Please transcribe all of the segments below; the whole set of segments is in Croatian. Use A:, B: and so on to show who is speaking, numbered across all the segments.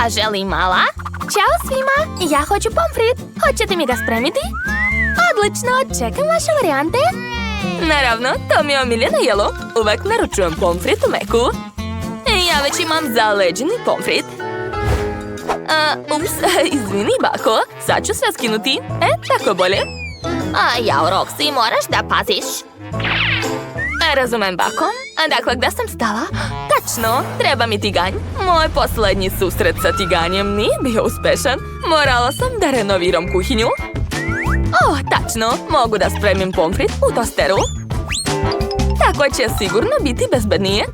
A: Ja želim mala. Ćao svima, ja hoću pomfrit. Hoćete mi ga spremiti? Odlično, čekam vaše varijante. Naravno, to mi je omiljeno jelo. Uvek naručujem pomfrit u Meku. Ja već imam zaleđeni pomfrit. Ups, izvini, bako. Sad ću sve skinuti. Tako bolje. Jao, Roxy, moraš da paziš. Razumem, bako. Dakle, gde sam stala? Tačno, treba mi tiganj. Moj poslednji susret sa tiganjem nije bio uspešan. Morala sam da renoviram kuhinju. Tačno, mogu da spremim pomfrit u tosteru. Tako će sigurno biti bezbednije.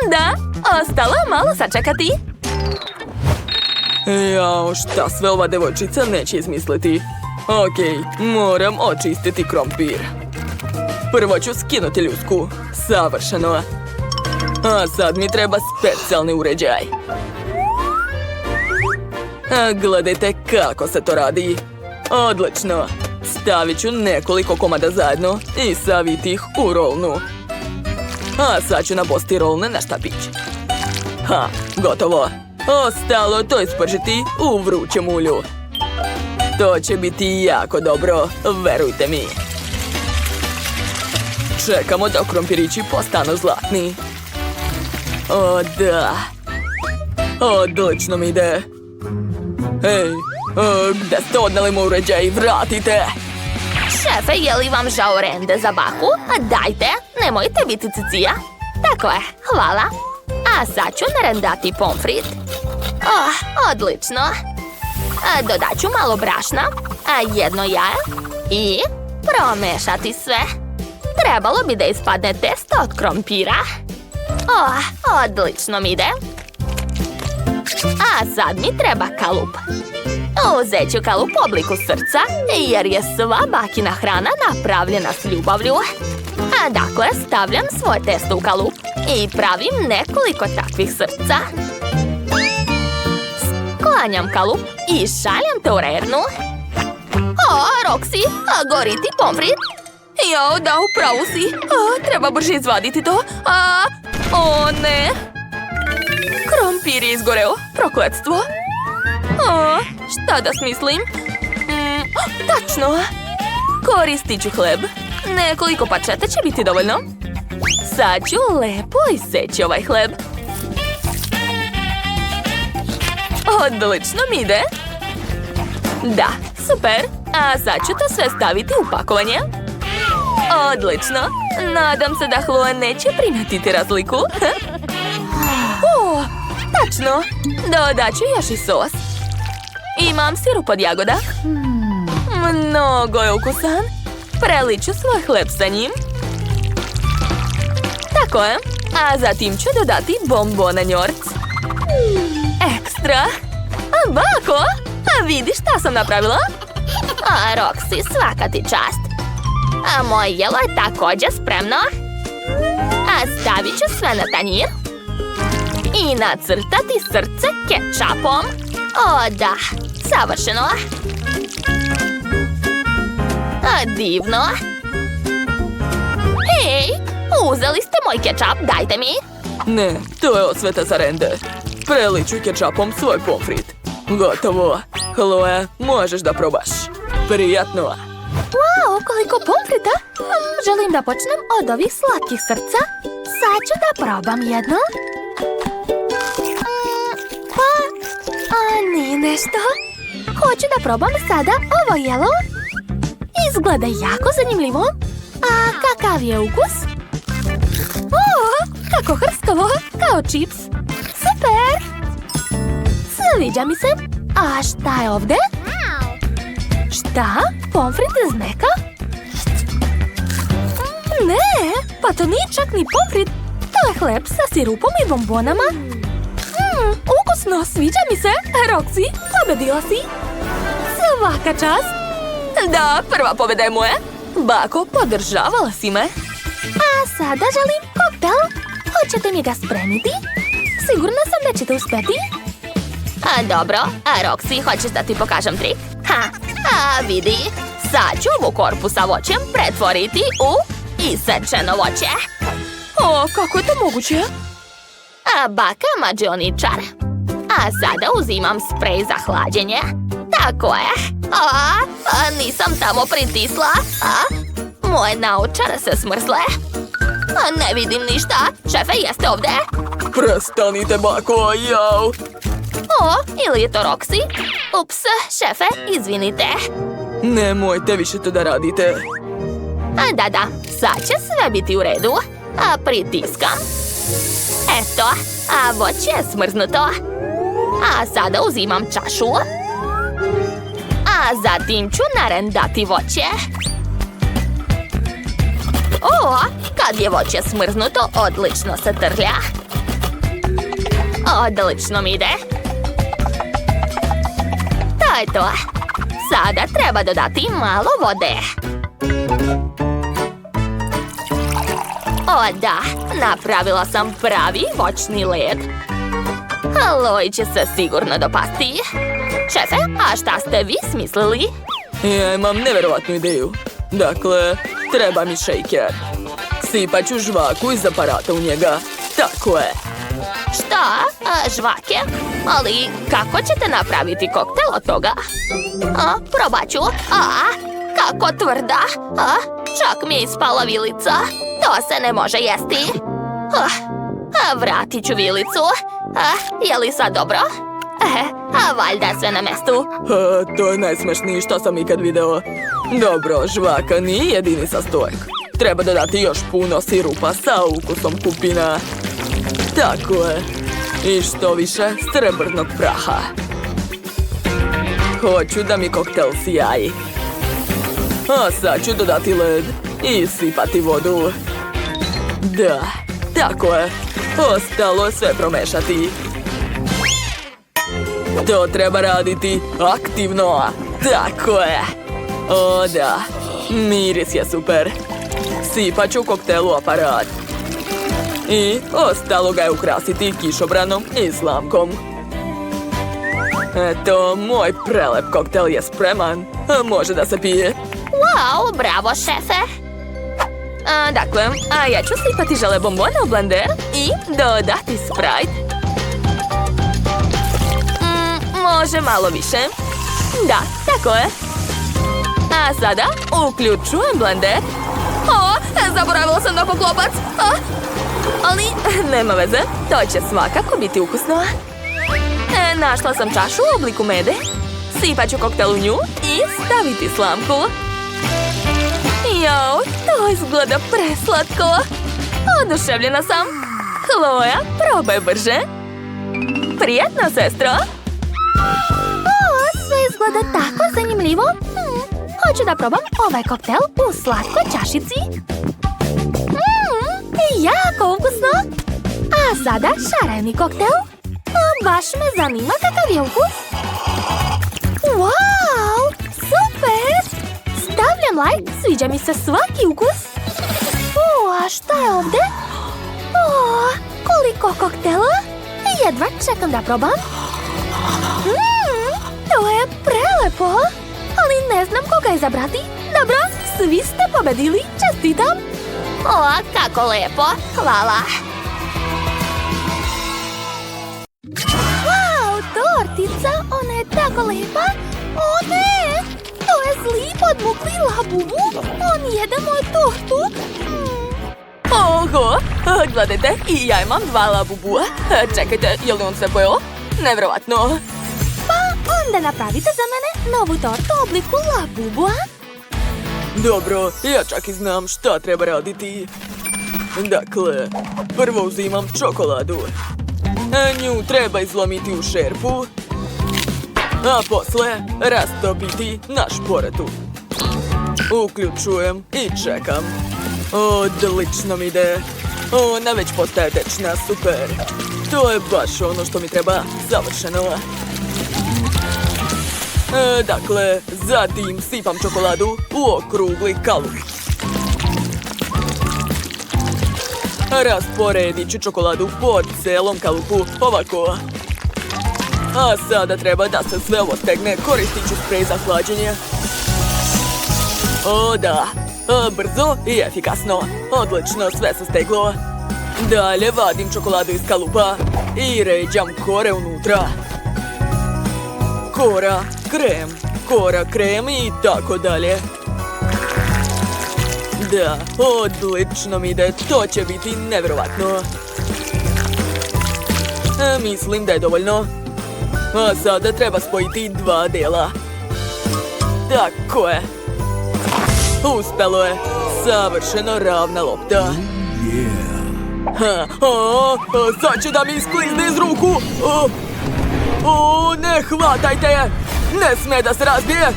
A: Da, ostalo malo sačekati.
B: Jao, šta sve ova devojčica neće izmisliti. Okej, moram očistiti krompir. Prvo ću skinuti ljusku. Savršeno. A sad mi treba specijalni uređaj. Gledajte kako se to radi. Odlično. Stavit ću nekoliko komada zajedno i saviti ih u rolnu. A sad ću nabosti rolne na štapić. Gotovo. Ostalo to ispržiti u vrućem ulju. To će biti jako dobro, verujte mi. Čekamo da krompirići postanu zlatni. O, da. Odlično mi ide. Hej, gde ste odneli moj uređaj? Vratite!
A: Šefe, je li vam žao rende za baku? Dajte, nemojte biti cicija. Tako je, hvala. A sad ću narendati pomfrit. Odlično. Dodat ću malo brašna, jedno jaje i promešati sve. Trebalo bi da ispadne testo od krompira. Odlično mi ide. A sad mi treba kalup. Uzet ću kalup u obliku srca, jer je sva bakina hrana napravljena s ljubavlju. Dakle, stavljam svoje testo u kalup i pravim nekoliko takvih srca. Sklanjam kalup i šaljem te u rernu. Roxy, gori ti pomfrit. Jao, da, upravo si. Treba brže izvaditi to. Ne. Krompir je izgoreo. Prokletstvo. Šta da smislim? Tačno. Koristit ću hleb. Nekoliko pačeta će biti dovoljno. Sad ću lepo iseći ovaj hleb. Odlično mi ide. Da, super. A sad ću to sve staviti u pakovanje. Odlično. Nadam se da Chloe neće primetiti razliku. Tačno. Dodat ću još i sos. Imam sirup od jagoda. Mnogo je ukusan. Preliću svoj hleb sa njim. Tako je. A zatim ću dodati bombona njorc. Ekstra. Bako, vidiš šta sam napravila? Roxy, svaka ti čast. Moje jelo je također spremno. Stavit ću sve na tanjir. I nacrtati srce kečapom. Da, savršeno. Divno. Hej, uzeli ste moj kečap, dajte mi.
B: Ne, to je osveta za rende. Preliću kečapom svoj pomfrit. Gotovo. Chloe, možeš da probaš. Prijatno.
A: Wow, koliko pomfrita. Želim da počnem od ovih slatkih srca. Sad ću da probam jedno. Nije nešto. Hoću da probam sada ovo jelo. Izgleda jako zanimljivo. Kakav je ukus? Kako hrskavo, kao čips. Super. Sviđa mi se. A šta je ovde? Šta? Pomfrit iz Meka? Ne, pa to nije čak ni pomfrit. To je hleb sa sirupom i bombonama. Ukusno, sviđa mi se. Roxy, pobedila si. Svaka čast.
B: Da, prva pobeda je moja. Bako, podržavala si me.
A: A sada želim koktel. Hoćete mi ga spremiti? Sigurna sam da ćete uspeti. Dobro, Roxy, hoćeš da ti pokažem trik? Vidi. Sad ću ovu korpu sa voćem pretvoriti u isečeno voće.
B: Kako je to moguće?
A: Baka mađioničar. A sada uzimam sprej za hlađenje. Tako je. Nisam tamo pritisla. Moje naočare se smrzle. Ne vidim ništa. Šefe, jeste ovdje?
B: Prestanite, bako, jau!
A: Ili je to Roxy? Ups, šefe, izvinite.
B: Nemojte više to da radite.
A: Da, sad će sve biti u redu. Pritiskam. Eto, voće je smrznuto. Sada uzimam čašu. Zatim ću narendati voće. Kad je voće smrznuto, odlično se trlja. Odlično mi ide. To je to. Sada treba dodati malo vode. Da, napravila sam pravi voćni led. Loj će se sigurno dopasti. Šefe, a šta ste vi smislili?
B: Ja imam nevjerovatnu ideju. Dakle, treba mi šejker. Sipat ću žvaku iz aparata u njega. Tako je.
A: Šta? Žvake? Ali kako ćete napraviti koktel od toga? Probat ću. Kako tvrda. Čak mi je ispala vilica. To se ne može jesti. Vratit ću vilicu. Je li sad dobro? Valjda je sve na mestu.
B: To je najsmešniji što sam ikad video. Dobro, žvaka nije jedini sastojak. Treba dodati još puno sirupa sa ukusom kupina. Tako je. I što više srebrnog praha. Hoću da mi koktel sjaji. A sad ću dodati led i sipati vodu. Da, tako je. Ostalo je sve promešati. To treba raditi aktivno. Tako je. O da, miris je super. Sipat ću koktel u aparat. I ostalo ga je ukrasiti kišobranom i slamkom. Eto, moj prelep koktel je spreman. Može da se pije.
A: Wow, bravo, šefe. Dakle, ja ću sipati žele bombone u blender i dodati Sprite. Može malo više. Da, tako je. A sada uključujem blender. Zaboravila sam na poklopac. Ali nema veze, to će svakako biti ukusno. Našla sam čašu u obliku mede. Sipat ću koktel u nju i staviti slamku. Jao, to izgleda preslatko. Oduševljena sam. Chloe, probaj brže. Prijetno, sestro. Sve izgleda tako zanimljivo. Hoću da probam ovaj koktel u slatkoj čašici. Jako ukusno. A sada šareni koktel. Baš me zanima kakav je ukus. Wow, super! Stavljam like, sviđa mi se svaki ukus. A šta je ovdje? Koliko koktela? Jedva čekam da probam. To je prelepo. Ali ne znam koga izabrati. Dobro, svi ste pobedili, čestitam. Kako lepo, hvala. Wow, tortica, ona je tako lepa. Ne, to je zli podmukli labubu. On jede moju tortu.
B: Oho, gledajte, i ja imam 2 labubua. Čekajte, je li on sve pojeo? Nevjerovatno.
A: Pa onda napravite za mene novu tortu u obliku labubua.
B: Dobro, ja čak i znam šta treba raditi. Dakle, prvo uzimam čokoladu. Nju treba izlomiti u šerpu. A posle rastopiti na šporetu. Uključujem i čekam. Odlično mi ide. Ona već postaje tečna, super. To je baš ono što mi treba, savršeno. Dakle, zatim sipam čokoladu u okrugli kalup. Rasporedit ću čokoladu po celom kalupu, ovako. A sada treba da se sve ovo stegne, koristit ću sprej za hlađenje. O da, brzo i efikasno. Odlično, sve se steglo. Dalje vadim čokoladu iz kalupa i ređam kore unutra. kora, krem i tako dalje. Da, odlično mi ide, to će biti nevjerovatno. Mislim da je dovoljno. A sada treba spojiti dva dela. Tako je. Uspelo je. Savršeno ravna lopta. Sad će da mi isklizne iz ruku. Ne hvatajte je. Ne sme da se razbije.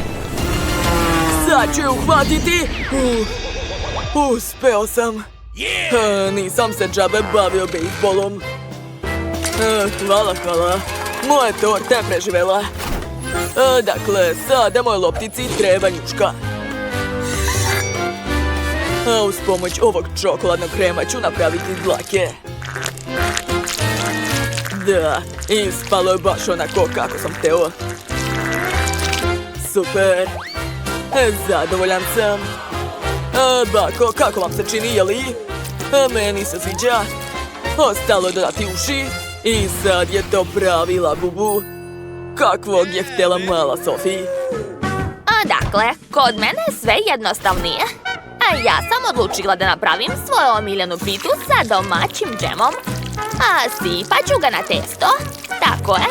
B: Sad ću je uhvatiti. Uspeo sam. Nisam se džabe bavio bejsbolom. Hvala. Moja torta je preživela. Dakle, sada moj loptici treba njuška. Uz pomoć ovog čokoladnog krema ću napraviti dlake. Da, ispalo je baš onako kako sam hteo. Super. Zadovoljan sam. Bako, kako vam se čini, jeli? Meni se sviđa. Ostalo je dodati uši. I sad je to pravi labubu. Kakvog je htjela mala Sofi?
A: Dakle, kod mene je sve jednostavnije. Ja sam odlučila da napravim svoju omiljenu pitu sa domaćim džemom. Sipat ću ga na testo. Tako je.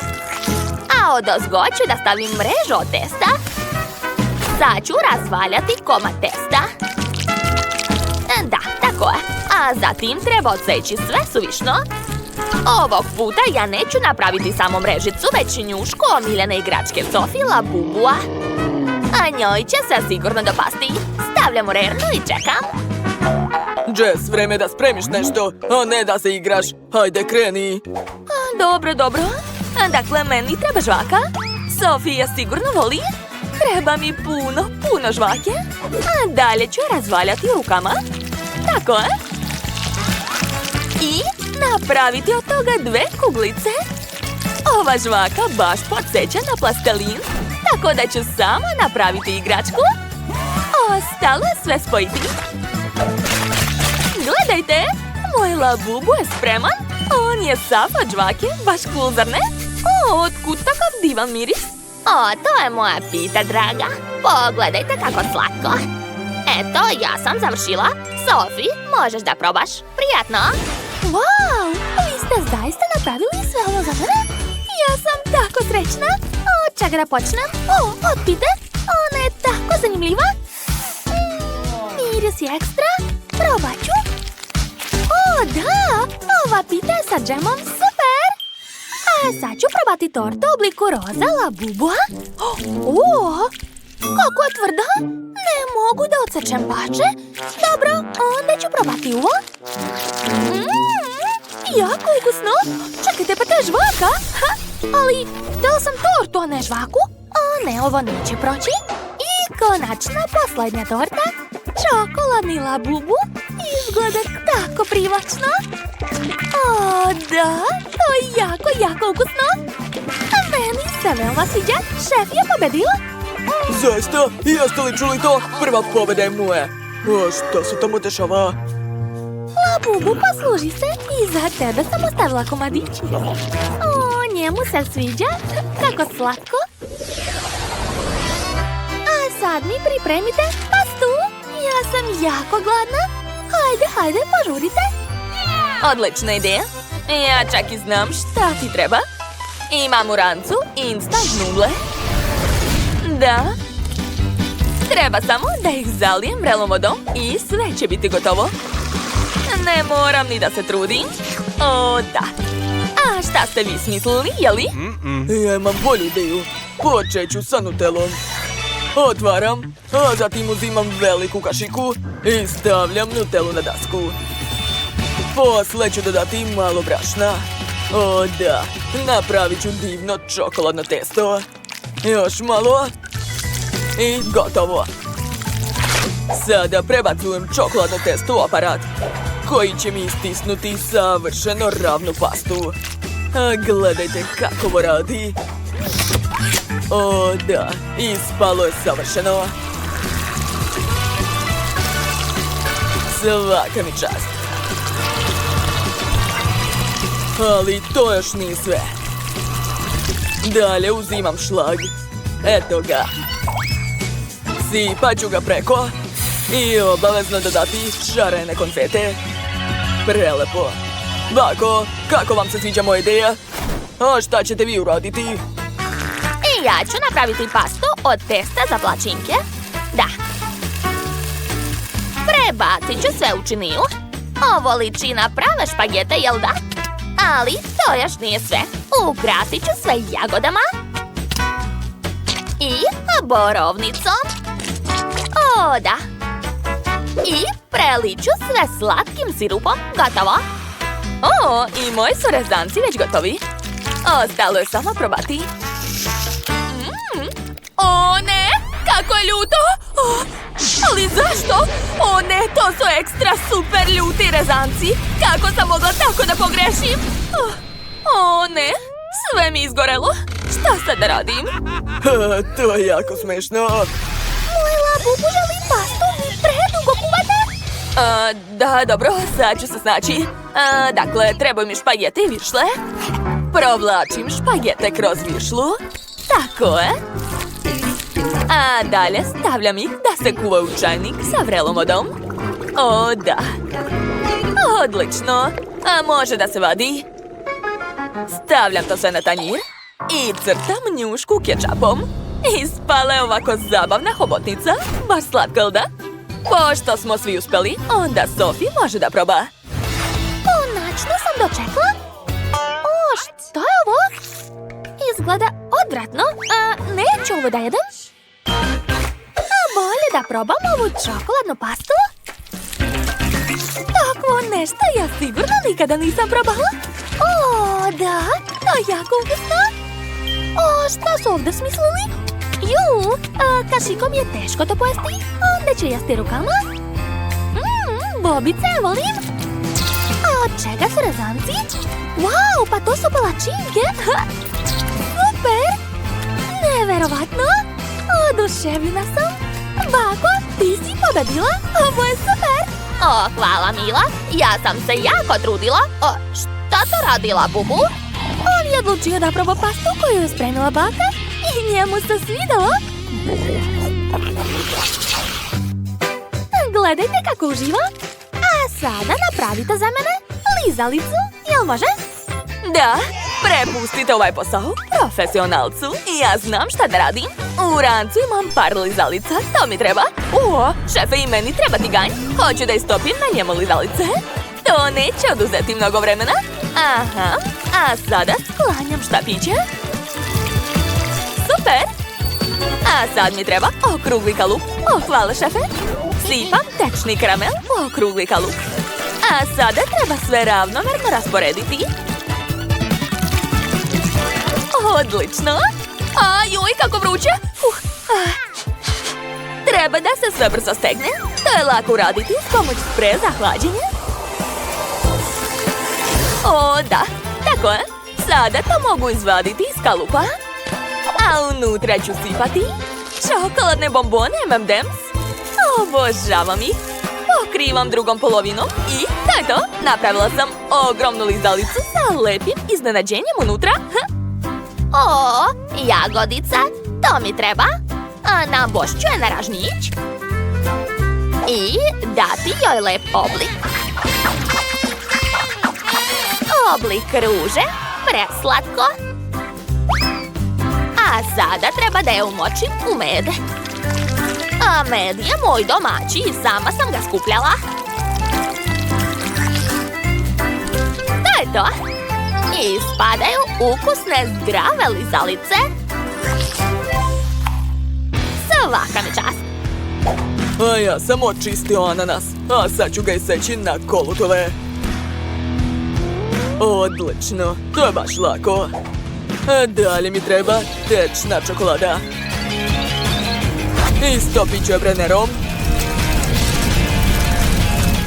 A: A odozgo ću da stavim mrežu od testa. Sad ću razvaljati komad testa. Da, tako je. A zatim treba odseći sve suvišno. Ovog puta ja neću napraviti samo mrežicu, već njušku omiljene igračke Sofi Labubua. A njoj će se sigurno dopasti. Stavljam u rernu i čekam.
B: Jess, vreme da spremiš nešto, a ne da se igraš. Hajde, kreni.
A: Dobro. Dakle, meni treba žvaka. Sofi je sigurno voli. Treba mi puno žvake. A dalje ću razvaljati rukama. Tako je. I napraviti od toga 2 kuglice. Ova žvaka baš podsjeća na plastelin, tako da ću samo napraviti igračku. Ostalo je sve spojiti. Gledajte, moj labubu je spreman. On je sav od žvake, baš cool, zar ne? Otkud takav divan miris? To je moja pita, draga. Pogledajte kako slatko. Eto, ja sam završila. Sofi, možeš da probaš. Prijatno. Wow, vi ste zaista napravili sve ovo za mene? Ja sam tako srećna. Čekaj da počnem. Otpite. Ona je tako zanimljiva. Miris je ekstra. Probat ću. Da, ova pita je sa džemom super. A sad ću probati tortu u obliku roza Labubua. Kako je tvrda. Ne mogu da odsečem pače. Dobro, onda ću probati ovo. Jako ukusno. Čekajte, pa to je žvaka. Ali, htjela sam tortu, a ne žvaku. Ne, ovo neće proći. I konačno posljednja torta. Čokoladni Labubu. Izgleda tako privlačno. Da, to je jako ukusno. Meni se veoma sviđa. Šef je pobedio.
B: Zaista? Jeste li čuli to? Prva pobjeda je moja. Što se tamo dešava?
A: Labubu, posluži se. I za tebe sam ostavila komadić. Njemu se sviđa. Kako slatko. A sad mi pripremite pastu. Ja sam jako gladna. Hajde, požurite. Odlična ideja. Ja čak i znam šta ti treba. Imam u rancu instant nugle. Da. Treba samo da ih zalijem vrelom vodom i sve će biti gotovo. Ne moram ni da se trudim. Da. A šta ste vi smislili, jeli?
B: Ja imam bolju ideju. Počet ću sa nutelom. Otvaram, a zatim uzimam veliku kašiku i stavljam nutelu na dasku. Posle ću dodati malo brašna. Da, napravit ću divno čokoladno testo. Još malo. I gotovo. Sada prebacujem čokoladno testo u aparat, koji će mi istisnuti savršeno ravnu pastu. Gledajte kako ovo radi. Da, ispalo je savršeno. Svaka mi čast. Ali to još nije sve. Dalje uzimam šlag. Eto ga. Sipat ću ga preko. I obavezno dodati šarene konfete. Prelepo. Bako, kako vam se sviđa moja ideja? A šta ćete vi uraditi?
A: I ja ću napraviti pastu od testa za plaćinke. Da. Prebacit ću sve u činiju. Ovo liči na prave špagete, jel da? Ali to još nije sve. Ukrasit ću sve jagodama. I borovnicom. O, da. I preliću sve slatkim sirupom. Gotovo. O, i moji su rezanci već gotovi. Ostalo je samo probati. O ne, kako je ljuto! Ali zašto? O ne, to su ekstra super ljuti rezanci. Kako sam mogla tako da pogrešim? O ne, sve mi izgorelo. Šta sad da radim?
B: To je jako smešno.
A: Moj labubu želi pastu i predugo kuvate. Da, dobro, sad ću se snaći. Dakle, trebaju mi špagete i višle. Provlačim špagete kroz višlu. Tako je. A dalje stavljam ih da se kuvaju u čajnik sa vrelom vodom. O, da. Odlično. A može da se vadi. Stavljam to sve na tanjir i crtam njušku kečapom. Ispala je ovako zabavna hobotnica. Baš slatka, jel da? Pošto smo svi uspeli, onda Sofi može da proba. Konačno sam dočekla. O, što je ovo? Izgleda odvratno. Neću ovo da jedem. Bolje da probam ovu čokoladnu pastu. Takvo nešto ja sigurno nikada nisam probala. O, da, to je jako ukusno. O, šta su ovdje smislili? Kašikom je teško to pojesti. Onda ću jesti rukama. Bobice, volim. A od čega su rezanci? Wow, pa to su palačinke. Super. Neverovatno. Oduševljena sam. Bako, ti si pobedila. Ovo je super. O, hvala Mila. Ja sam se jako trudila. Šta to radila, Bubu? On je odlučio da proba pastu koju je spremila baka i njemu se svidelo. Gledajte kako uživa. A sada napravite za mene lizalicu. Jel može? Da, prepustite ovaj posao profesionalcu. Ja znam šta da radim. U rancu imam par lizalica, to mi treba. Šefe, i meni treba tiganj. Hoću da istopim na njemu lizalice. To neće oduzeti mnogo vremena. Aha, a sada sklanjam štapiće. Super. A sad mi treba okrugli kalup. Hvala, šefe. Sipam tečni karamel u okrugli kalup. A sada treba sve ravnomerno rasporediti. Odlično. Joj, kako vruće. Treba da se sve brzo stegne. To je lako uraditi s pomoć spreja za hlađenje. O, da, tako je. Sada to mogu izvaditi iz kalupa. A unutra ću sipati čokoladne bombone M&M's. Obožavam ih. Pokrivam drugom polovinom i to je to. Napravila sam ogromnu lizalicu sa lepim iznenađenjem unutra. O, jagodica, to mi treba. Nabošću je na ražnjić i dati joj lep oblik. Oblik ruže, preslatko. A sada treba da je umočim u med. A med je moj domaći i sama sam ga skupljala. To je to. I ispadaju ukusne, zdrave lizalice. Svaka mi čast.
B: A ja sam očistio ananas, a sad ću ga iseći na kolutove. Odlično, to je baš lako. A dalje mi treba tečna čokolada. Istopit ću je brenerom.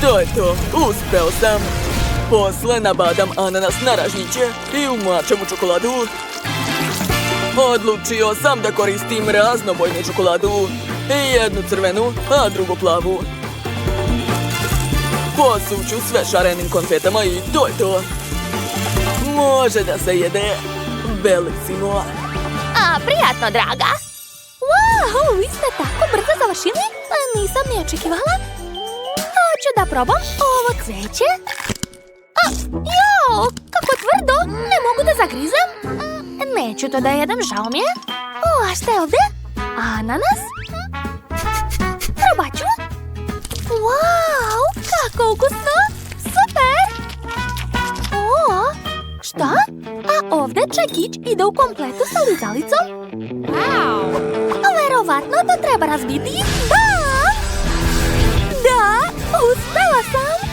B: To je to, uspeo sam. Posle nabadam ananas na ražnjiće i umačem u čokoladu. Odlučio sam da koristim raznobojnu čokoladu. Jednu crvenu, a drugu plavu. Posuću sve šarenim konfetama i to je to. Može da se jede. Bellissimo.
A: prijatno, draga. Wow, vi ste tako brzo završili? Nisam ni očekivala. Hoću da probam ovo cveće. Jo, kako tvrdo, ne mogu da zagrizem. Neću to da jedem, žao mi je. A šta je ovdje? Ananas? Probat ću. Wow, kako ukusno. Super. Šta? A ovdje čekić ide u kompletu sa lizalicom? Wow. Verovatno to treba razbiti. Da, uspela sam.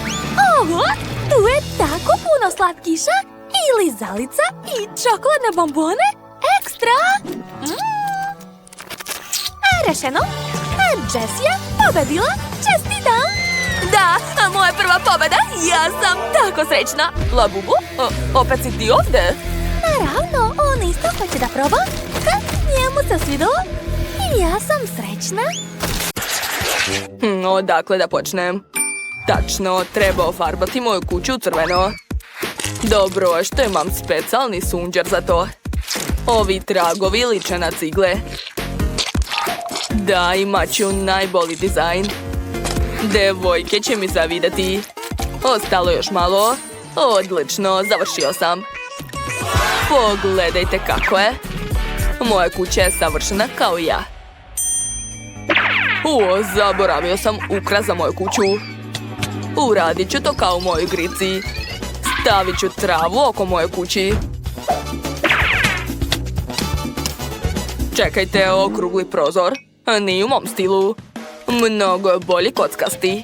A: Ovo, tu je tako puno slatkiša i lizalica i čokoladne bombone. Ekstra! Rešeno. Jessie je pobedila. Čestitam! Da, moja prva pobeda. Ja sam tako srećna. Labubu, opet si ti ovdje? Naravno, on isto hoće da proba. Njemu se svidilo. I ja sam srećna.
B: Odakle da počnem? Tačno, treba ofarbati moju kuću u crveno. Dobro, što imam specijalni sunđer za to. Ovi tragovi liče na cigle. Da, imat ću najbolji dizajn. Devojke će mi zavidjeti. Ostalo još malo. Odlično, završio sam. Pogledajte kako je. Moja kuća je savršena kao i ja. Zaboravio sam ukras za moju kuću. Uradit ću to kao u mojoj igrici. Stavit ću travu oko moje kući. Čekajte, okrugli prozor. Nije u mom stilu. Mnogo je bolji kockasti.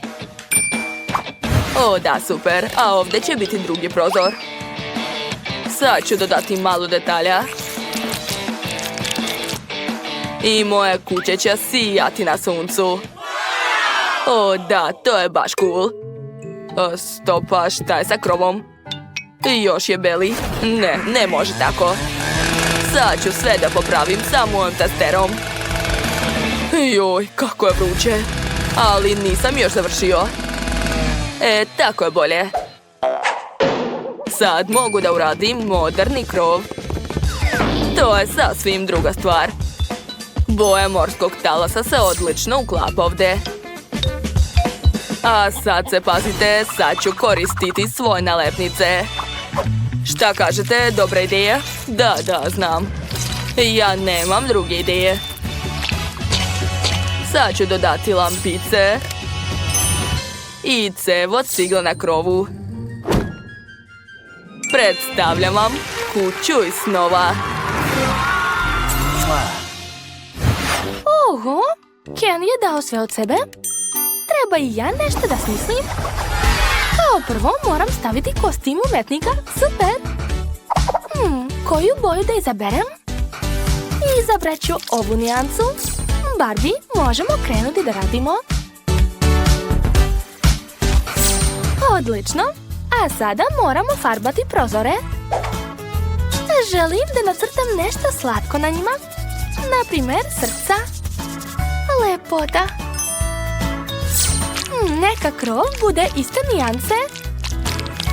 B: Da, super. A ovdje će biti drugi prozor. Sad ću dodati malo detalja. I moje kuće će sijati na suncu. Da, to je baš cool. Stopa, šta je sa krovom? Još je beli. Ne može tako. Sad ću sve da popravim sa mojom testerom. Joj, kako je vruće. Ali nisam još završio. Tako je bolje. Sad mogu da uradim moderni krov. To je sasvim druga stvar. Boja morskog talasa se odlično uklapa ovdje. A sad se pazite, sad ću koristiti svoje nalepnice. Šta kažete, dobra ideja? Da, znam. Ja nemam druge ideje. Sad ću dodati lampice. I cev od cigle na krovu. Predstavljam vam kuću iz snova.
A: Oho, Ken je dao sve od sebe. Treba i ja nešto da smislim. Kao prvo moram staviti kostim umetnika. Super. Koju boju da izaberem? Izabrat ću ovu nijansu. Barbie, možemo krenuti da radimo. Odlično. A sada moramo farbati prozore. Želim da nacrtam nešto slatko na njima. Naprimjer, srca. Lepota. Neka krov bude iste nijance.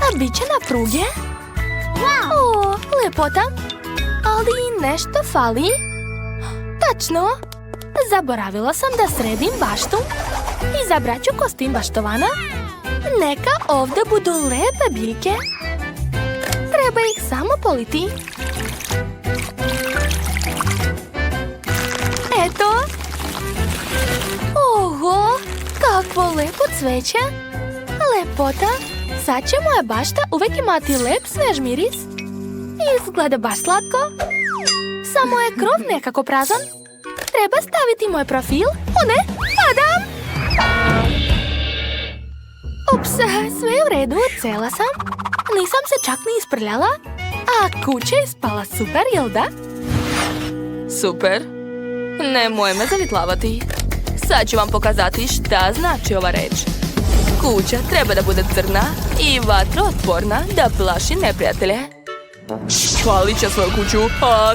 A: A bit će na pruge. Lepota. Ali nešto fali. Tačno. Zaboravila sam da sredim baštu. Izabrat ću kostim baštovana. Neka ovdje budu lepe biljke. Treba ih samo politi. Eto. Oho, kakvo lepo cveće. Lepota. Sad će moja bašta uvijek imati lep svež miris. Izgleda baš slatko. Samo je krov nekako prazan. Treba staviti moj profil. Ne, padam. Ups, sve je u redu, cela sam. Nisam se čak ni isprljala. A kuća je ispala super, jel da?
B: Super. Nemoj me zavitlavati. Sad ću vam pokazati šta znači ova reč. Kuća treba da bude crna i vatrootporna da plaši neprijatelje. Palit će svoju kuću,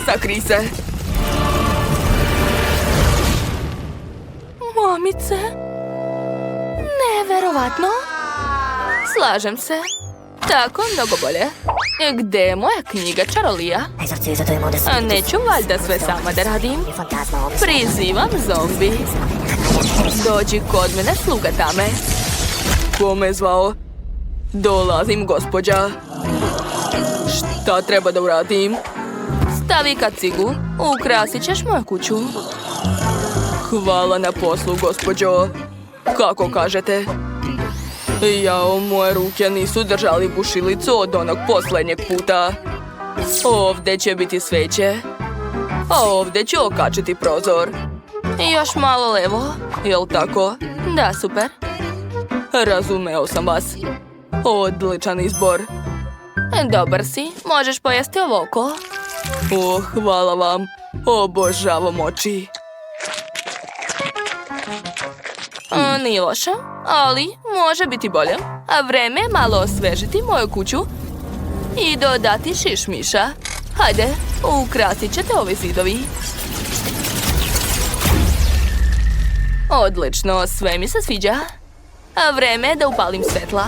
B: sakri se.
A: Mamice. Neverovatno.
B: Slažem se.
A: Tako, mnogo bolje. Gdje je moja knjiga čarolija? Neću valjda sve sama da radim. Prizivam zombi. Dođi kod mene, sluga tame.
B: Ko me zvao? Dolazim, gospođa. Šta treba da uradim?
A: Stavi kacigu. Ukrasit ćeš moju kuću.
B: Hvala na poslu, gospođo. Kako kažete? Jao, moje ruke nisu držali bušilicu od onog posljednjeg puta. Ovdje će biti sveće. A ovdje ću okačiti prozor.
A: Još malo levo.
B: Jel tako?
A: Da, super.
B: Razumeo sam vas. Odličan izbor.
A: Dobar si. Možeš pojesti ovo oko.
B: Hvala vam. Obožavam oči.
A: Nije loše, ali može biti bolje. A vreme je malo osvežiti moju kuću i dodati šišmiša. Hajde, ukrasit ćete ovi zidovi. Odlično, sve mi se sviđa. A vreme je da upalim svetla.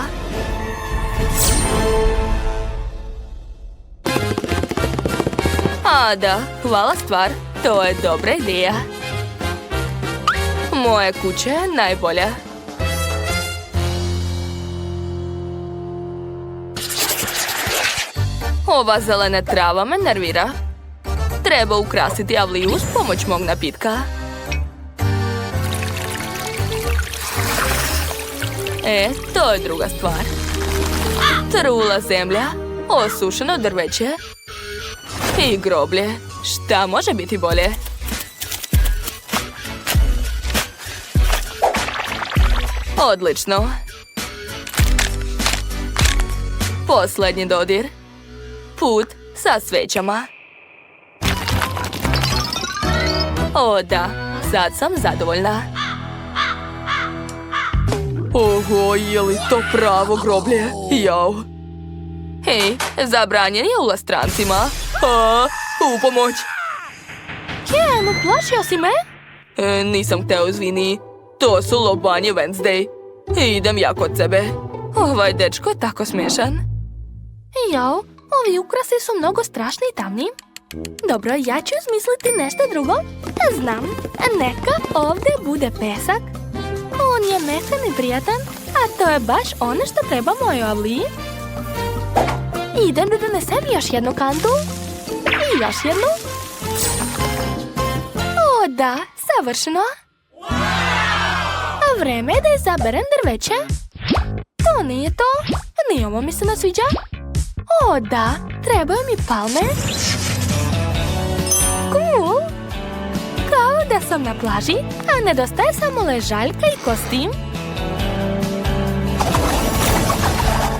A: A da, hvala stvar. To je dobra ideja. Moja kuća je najbolja. Ova zelena trava me nervira. Treba ukrasiti avliju uz pomoć mog napitka. To je druga stvar. Trula zemlja, osušeno drveće i groblje. Šta može biti bolje? Odlično. Posljednji dodir. Put sa svećama. O da, sad sam zadovoljna.
B: Oho, je li to pravo groblje? Jao.
A: Hej, zabranjen je ulaz strancima.
B: U pomoć.
A: Ken, uplašio si me?
B: Nisam hteo, izvini. To su lobanje Wednesday. Idem ja kod sebe.
A: Ovaj dečko je tako smešan. Jao, ovi ukrasi su mnogo strašni i tamni. Dobro, ja ću izmisliti nešto drugo. Znam, neka ovdje bude pesak. On je mekan i prijatan, a to je baš ono što treba mojoj avliji. Idem da donesem još jednu kantu. I još jednu. O da, savršeno. A vreme je da izaberem drveće. To nije to. Ni ovo mi se ne sviđa. O da, trebaju mi palme. Cool. Kao da sam na plaži, a nedostaje samo ležaljka i kostim.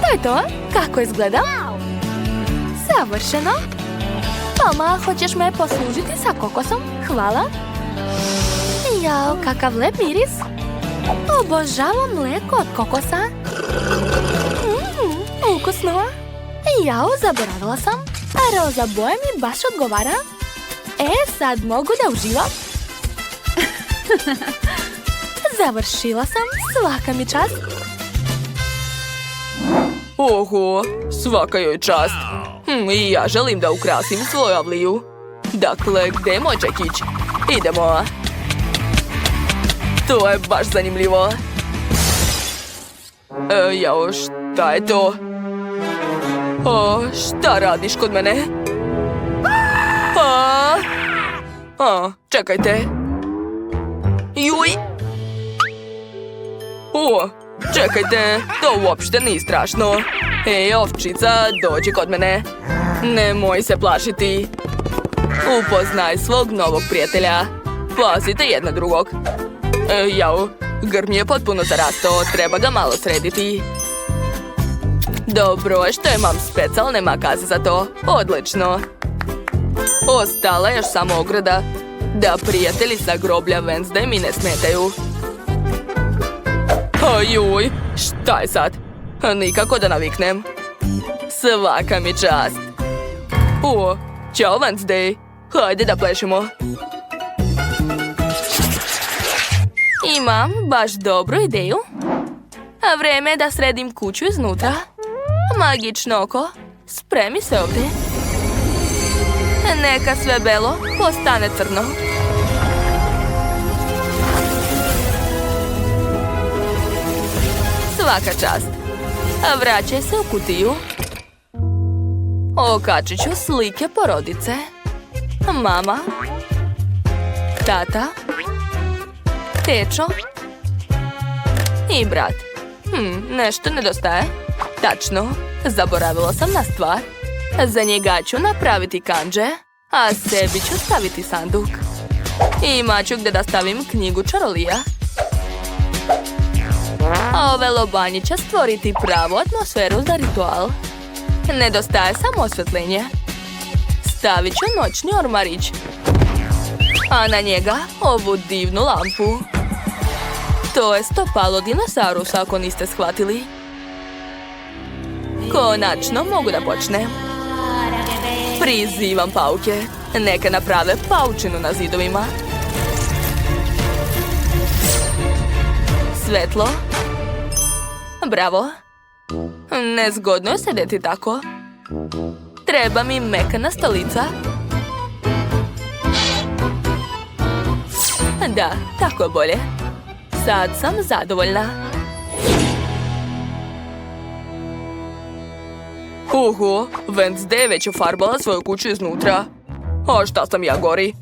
A: To je to. Kako izgledam? Savršeno. Mama, hoćeš me poslužiti sa kokosom? Hvala. Jao, kakav lep miris. Obožavam mlijeko od kokosa. Ukusno. Jao, zaboravila sam. A roza boja mi baš odgovara. Sad mogu da uživam. Završila sam, svaka mi čast.
B: Oho, svaka joj čast. I ja želim da ukrasim svoju avliju. Dakle, gdje je moj čekić? Idemo. To je baš zanimljivo. Jao, šta je to? Šta radiš kod mene? Čekajte. Juj! Čekajte, to uopšte nije strašno. Ovčica, dođi kod mene. Nemoj se plašiti. Upoznaj svog novog prijatelja. Pazite jedna drugog. Jao, grm je potpuno zarastao, treba ga malo srediti. Dobro, što imam specijalne makaze za to. Odlično. Ostala je još samo ograda. Da prijatelji sa groblja Wednesday mi ne smetaju. Juj, šta je sad? Nikako da naviknem. Svaka mi čast. Ćao Wednesday. Hajde da plešimo. Imam baš dobru ideju. A vreme je da sredim kuću iznutra.
A: Magično oko, spremi se ovdje. Neka sve belo postane crno. Svaka čast. Vraćaj se u kutiju. Okačit ću slike porodice. Mama. Tata. Tečo. I brat. Nešto nedostaje. Tačno, zaboravila sam na stvar. Za njega ću napraviti kandže, a sebi ću staviti sanduk. Imat ću gdje da stavim knjigu čarolija. A ove lobanje će stvoriti pravu atmosferu za ritual. Nedostaje samo osvetljenje. Stavit ću noćni ormarić. A na njega ovu divnu lampu. To je stopalo dinosaurusa, ako niste shvatili. Konačno mogu da počnem. Prizivam pauke. Neka naprave paučinu na zidovima. Svetlo. Bravo. Nezgodno je sedeti tako. Treba mi mekana stolica. Da, tako je bolje. Sad sam zadovoljna. Wednesday je već ofarbala svoju kuću iznutra. A šta sam ja gori?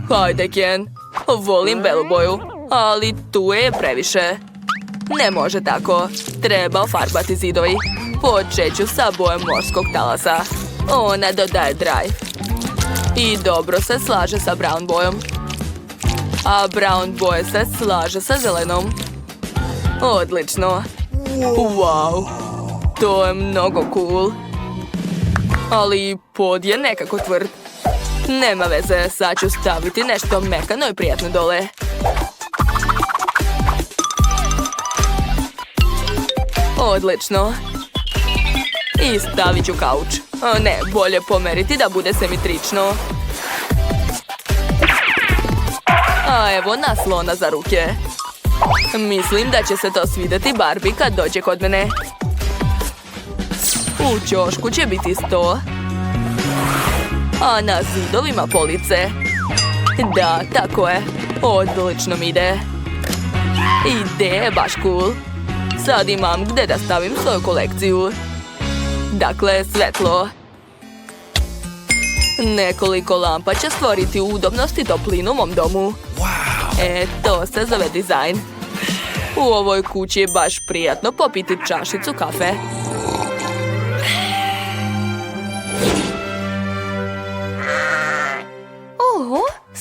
A: Hajde, Ken. Volim belu boju, ali tu je previše. Ne može tako. Treba ofarbati zidovi. Počet ću sa bojem morskog talasa. Ona dodaje drive. I dobro se slaže sa brown bojom. A brown boje se slaže sa zelenom. Odlično. Wow. To je mnogo cool. Ali pod je nekako tvrd. Nema veze, sad ću staviti nešto mekano i prijatno dole. Odlično. I stavit ću kauč. Ne, bolje pomeriti da bude simetrično. A evo naslona za ruke. Mislim da će se to svidjeti Barbie kad dođe kod mene. U ćošku će biti sto. A na zidovima police. Da, tako je. Odlično mi ide. Ideja je baš cool. Sad imam gdje da stavim svoju kolekciju. Dakle, svetlo. Nekoliko lampa će stvoriti udobnost i toplinu u mom domu. To se zove dizajn. U ovoj kući je baš prijatno popiti čašicu kafe.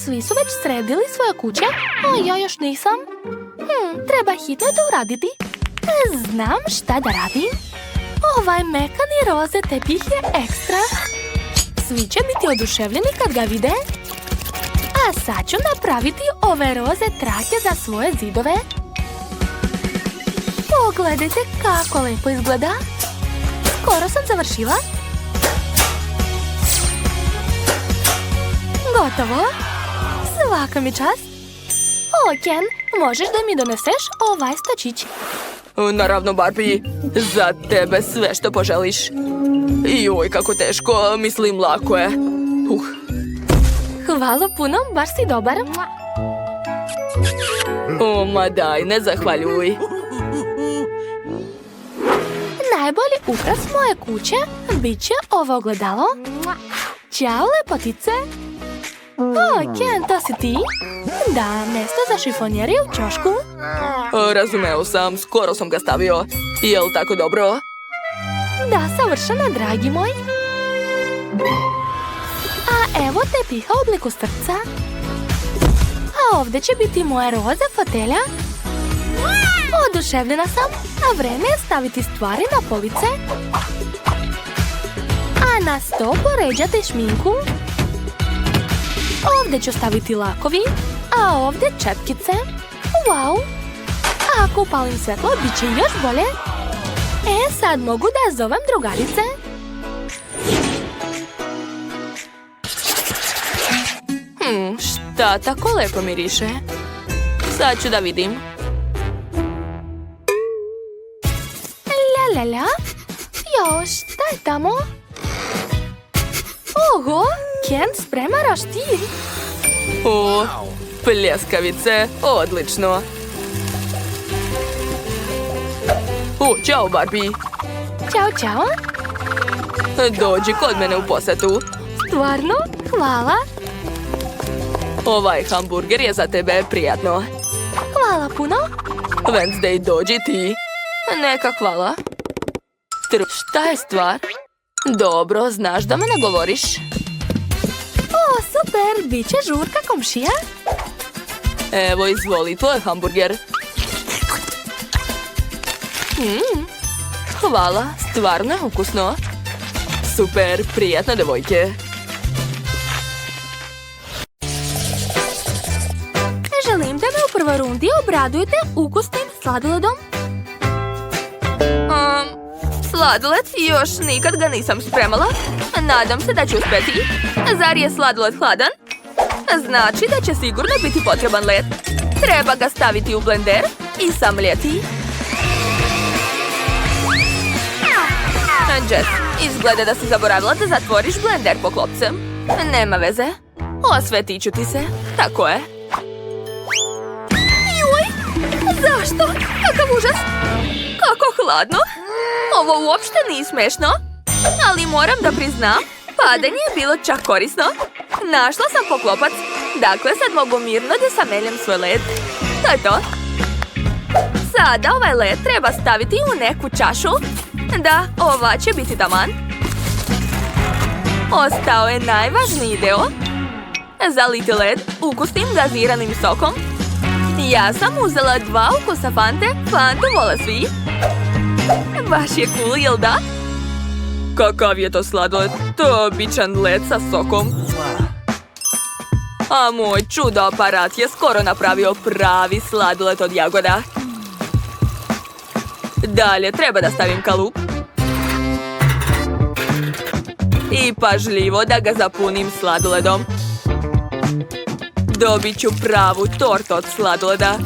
C: Svi su već sredili svoje kuće, a ja još nisam. Treba hitno to uraditi. Znam šta da radim. Ovaj mekani roze tepih je ekstra. Svi će biti oduševljeni kad ga vide. A sad ću napraviti ove roze trake za svoje zidove. Pogledajte kako lepo izgleda. Skoro sam završila. Gotovo. Svaka mi čast. Ken, možeš da mi doneseš ovaj stočić?
B: Naravno, Barbie. Za tebe sve što poželiš. Joj, kako teško. Mislim, lako je.
C: Hvala puno, baš si dobar.
B: Ma daj, ne zahvaljuj.
C: Najbolji ukras moje kuće bit će ovo ogledalo. Ćao, lepotice. Ken, to si ti? Da, mjesto za šifonjer je u ćošku.
B: Razumeo sam, skoro sam ga stavio. Jel tako dobro?
C: Da, savršeno, dragi moj. A evo tepiha u obliku srca. A ovdje će biti moja roza fotelja. Oduševljena sam, a vreme je staviti stvari na police. A na sto poređati šminku. Ovdje ću staviti lakovi, a ovdje čepkice. Wow! A ako upalim svjetlo, bit će još bolje. Sad mogu da zovem drugarice.
A: Šta tako lepo miriše? Sad ću da vidim.
C: La. Jo, šta je tamo? Oho, Ken sprema roštilj.
B: O, pljeskavice, odlično. Ćao, Barbie.
C: Ćao, čao.
B: Dođi kod mene u posetu.
C: Stvarno? Hvala.
B: Ovaj hamburger je za tebe, prijatno.
C: Hvala puno.
B: Wednesday, dođi ti. Neka hvala. Šta je stvar? Dobro, znaš da me ne govoriš.
C: O, super, bit će žurka, komšija.
B: Evo, izvoli, tvoj hamburger. Hvala, stvarno je ukusno. Super, prijatno, devojke.
C: Želim da me u prvoj rundi obradujete ukusnim sladoledom.
A: Sladoled još nikad ga nisam spremala. Nadam se da ću uspjeti. Zar je sladoled hladan? Znači da će sigurno biti potreban led. Treba ga staviti u blender i samljeti. Jess, izgleda da si zaboravila da zatvoriš blender poklopcem. Nema veze. Osvetit ću ti se. Tako je. Juj! Zašto? Kakav užas! Kako hladno! Ovo uopšte nije smešno. Ali moram da priznam, padanje je bilo čak korisno. Našla sam poklopac. Dakle, sad mogu mirno da sameljem svoj led. To je to. Sada ovaj led treba staviti u neku čašu. Da, ova će biti taman. Ostao je najvažniji deo. Zaliti led ukusnim gaziranim sokom. Ja sam uzela 2 ukusa Fante. Fantu vole svi. Baš je cool, jel da?
B: Kakav je to sladoled? To je običan led sa sokom. A moj čudo aparat je skoro napravio pravi sladoled od jagoda. Dalje treba da stavim kalup. I pažljivo da ga zapunim sladoledom. Dobit ću pravu tortu od sladoleda.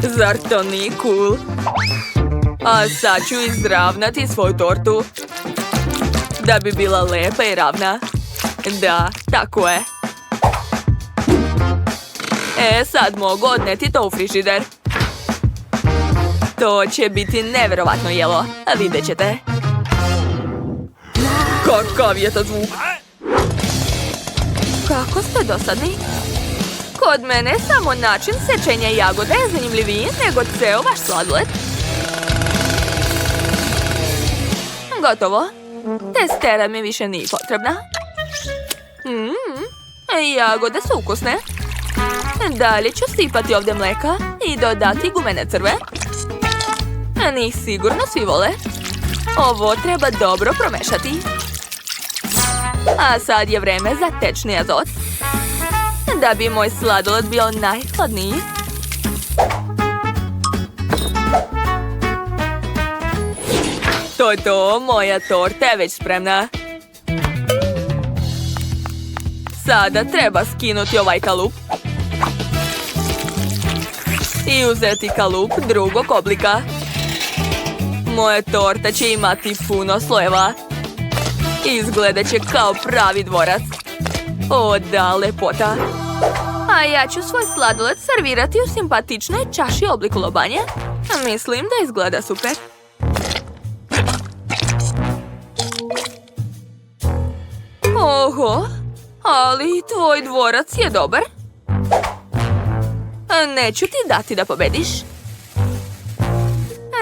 B: Zar to nije cool? A sad ću izravnati svoju tortu. Da bi bila lepa i ravna. Da, tako je. Sad mogu odneti to u frižider. To će biti nevjerovatno jelo. Vidjet ćete. Kakav je to zvuk?
A: Kako ste dosadni? Kod mene samo način sečenja jagode je zanimljiviji nego ceo vaš sladoled. Gotovo. Testera mi više nije potrebna. Jagode su ukusne. Dalje ću sipati ovdje mleka i dodati gumene crve. Njih sigurno svi vole. Ovo treba dobro promešati. A sad je vreme za tečni azot. Da bi moj sladoled bio najhladniji.
B: To je to, moja torta je već spremna. Sada treba skinuti ovaj kalup. I uzeti kalup drugog oblika. Moja torta će imati puno slojeva. Izgledat će kao pravi dvorac. O, da, lepota.
A: A ja ću svoj sladoled servirati u simpatičnoj čaši obliku lobanje. Mislim da izgleda super. Oho, ali tvoj dvorac je dobar. Neću ti dati da pobediš.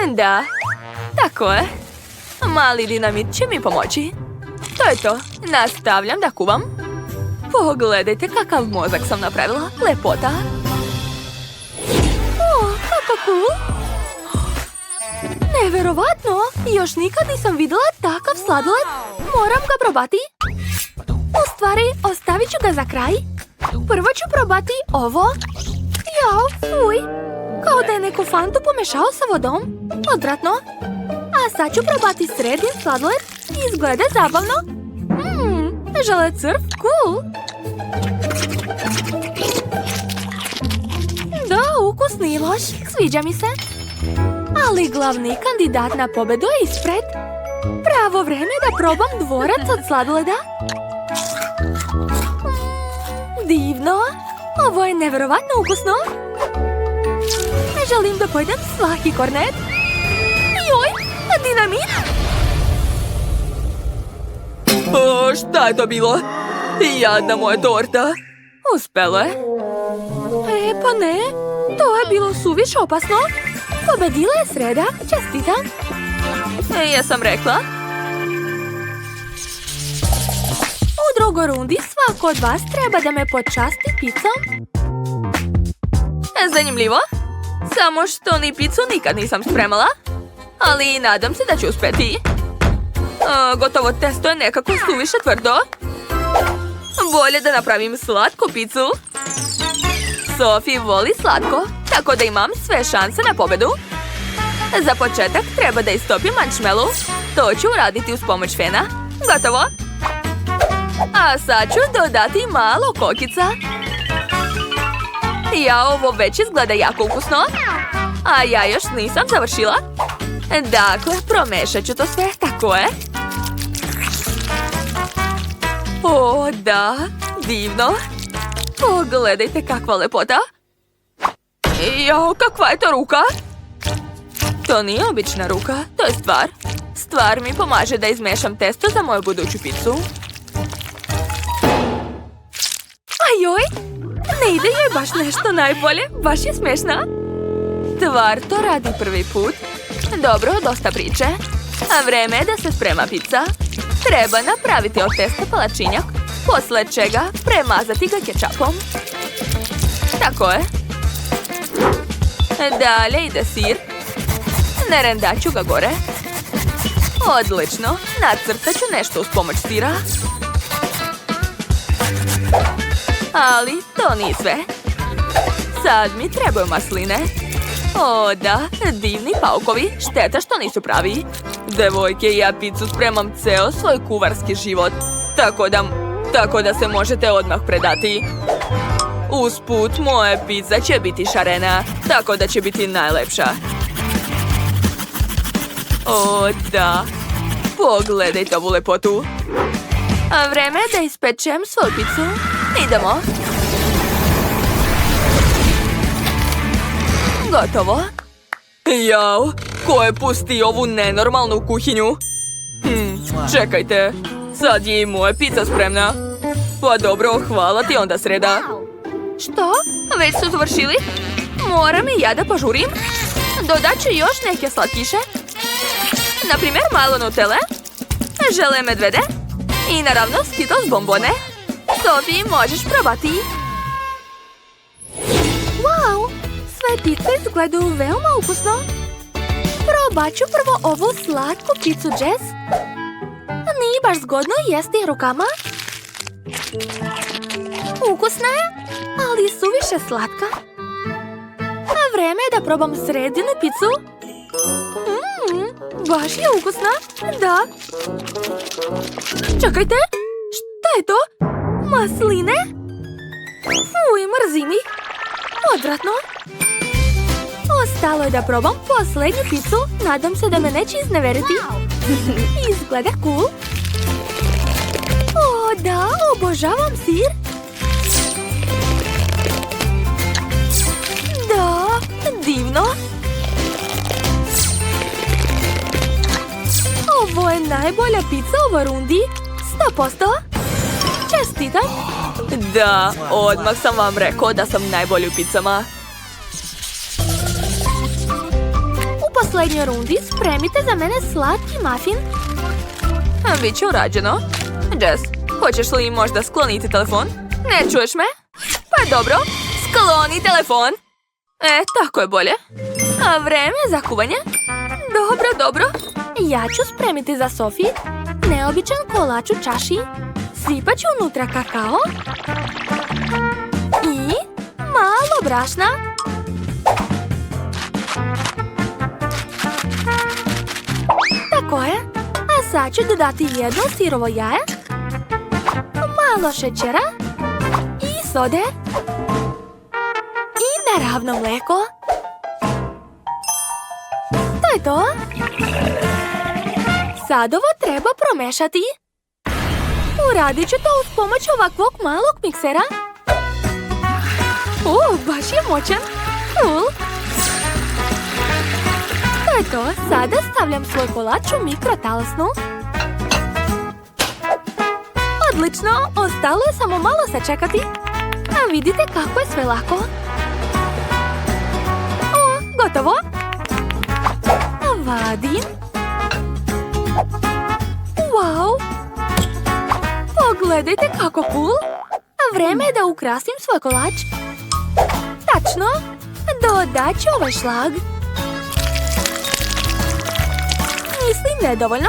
A: Da, tako je. Mali dinamit će mi pomoći. To je to. Nastavljam da kuvam. Pogledajte kakav mozak sam napravila. Lepota. O, kako cool. Neverovatno. Još nikad nisam vidjela takav sladoled. Moram ga probati. U stvari, ostavit ću ga za kraj. Prvo ću probati ovo. Jao, fuj. Kao da je neku Fantu pomešao sa vodom. Odvratno. A sad ću probati srednji sladoled. Izgleda zabavno. Žele crv? Cool. Da, ukusni i loš. Sviđa mi se.
C: Ali glavni kandidat na pobedu je ispred. Pravo vreme da probam dvorac od sladoleda. Divno. Ovo je nevjerovatno ukusno. Želim da pojedem svaki kornet. Joj, dinamit.
B: O, šta je to bilo? Jadna moja torta. Uspelo je.
C: Pa ne, to je bilo suviše opasno. Pobedila je sreda, čestitam.
A: Ja sam rekla.
C: U drugoj rundi svako od vas treba da me počasti picom.
A: Zanimljivo. Samo što ni picu nikad nisam spremala. Ali nadam se da ću uspjeti. Gotovo testo je nekako suviše tvrdo. Bolje da napravim slatku picu. Sophie voli slatko, tako da imam sve šanse na pobedu. Za početak treba da istopim marshmallow. To ću uraditi uz pomoć fena. Gotovo. A sad ću dodati malo kokica. Ovo već izgleda jako ukusno. A ja još nisam završila. Dakle, promešat ću to sve, tako je. O, da, divno. Pogledajte kakva lepota. Jao, kakva je to ruka? To nije obična ruka, to je stvar. Stvar mi pomaže da izmešam testo za moju buduću picu.
C: Ajoj, ne ide joj baš nešto najbolje, baš je smešna.
A: Stvar to radi prvi put. Dobro, dosta priče. A vreme je da se sprema pizza. Treba napraviti od testa palačinjak, posle čega premazati ga kečapom. Tako je. Dalje ide sir. Narendat ću ga gore. Odlično, nacrtat ću nešto uz pomoć sira. Ali to nije sve. Sad mi trebaju masline. O da, divni paukovi, šteta što nisu pravi. Devojke, ja picu spremam ceo svoj kuvarski život. Tako da se možete odmah predati. Usput, moja pizza će biti šarena, tako da će biti najlepša. O da, pogledajte ovu lepotu. A vreme je da ispečem svoju picu. Idemo. Gotovo.
B: Jao, ko je pustio ovu nenormalnu kuhinju? Čekajte, sad je i moja pizza spremna. Pa dobro, hvala ti onda sreda.
A: Što? Već su završili? Moram i ja da požurim. Dodat ću još neke slatkiše. Naprimjer, malo nutele, žele medvede i naravno Skittles bombone. Sophie, možeš probati.
C: Wow, sve pice izgledaju veoma ukusno. Probat ću prvo ovu slatku picu Jess. Nije baš zgodno jesti rukama. Ukusna je, ali suviše slatka. A vreme je da probam sredinu picu. Baš je ukusna, da. Čekajte, šta je to? Masline? Fuj, mrzim ih. Odvratno. Ostalo je da probam posljednju picu. Nadam se da me neće izneveriti. Izgleda cool. O, da, obožavam sir. Da, divno. Ovo je najbolja pizza u ovoj rundi. 100%. Čestitam.
B: Da, odmah sam vam rekao da sam najbolji u pizzama.
C: U posljednjoj rundi spremite za mene slatki muffin.
A: Biće urađeno. Jess, hoćeš li možda skloniti telefon? Ne čuješ me? Pa dobro, skloni telefon. Tako je bolje. A vreme za kuvanje? Dobro.
C: Ja ću spremiti za Sophie neobičan kolač u čaši. Sipat ću unutra kakao i malo brašna. Tako je. A sad ću dodati jedno sirovo jaje, malo šećera i sode i naravno mleko. je to. Sad ovo treba promešati. Uradit ću to uz pomoć ovakvog malog miksera. Baš je moćan. Cool. To je to. Sada stavljam svoj kolač u mikrotalasnu. Odlično. Ostalo je samo malo sačekati. A vidite kako je sve lako. Gotovo. Vadim. Wow. Pogledajte kako cool. Vreme je da ukrasim svoj kolač. Tačno. Dodat ću ovaj šlag. Mislim da je dovoljno.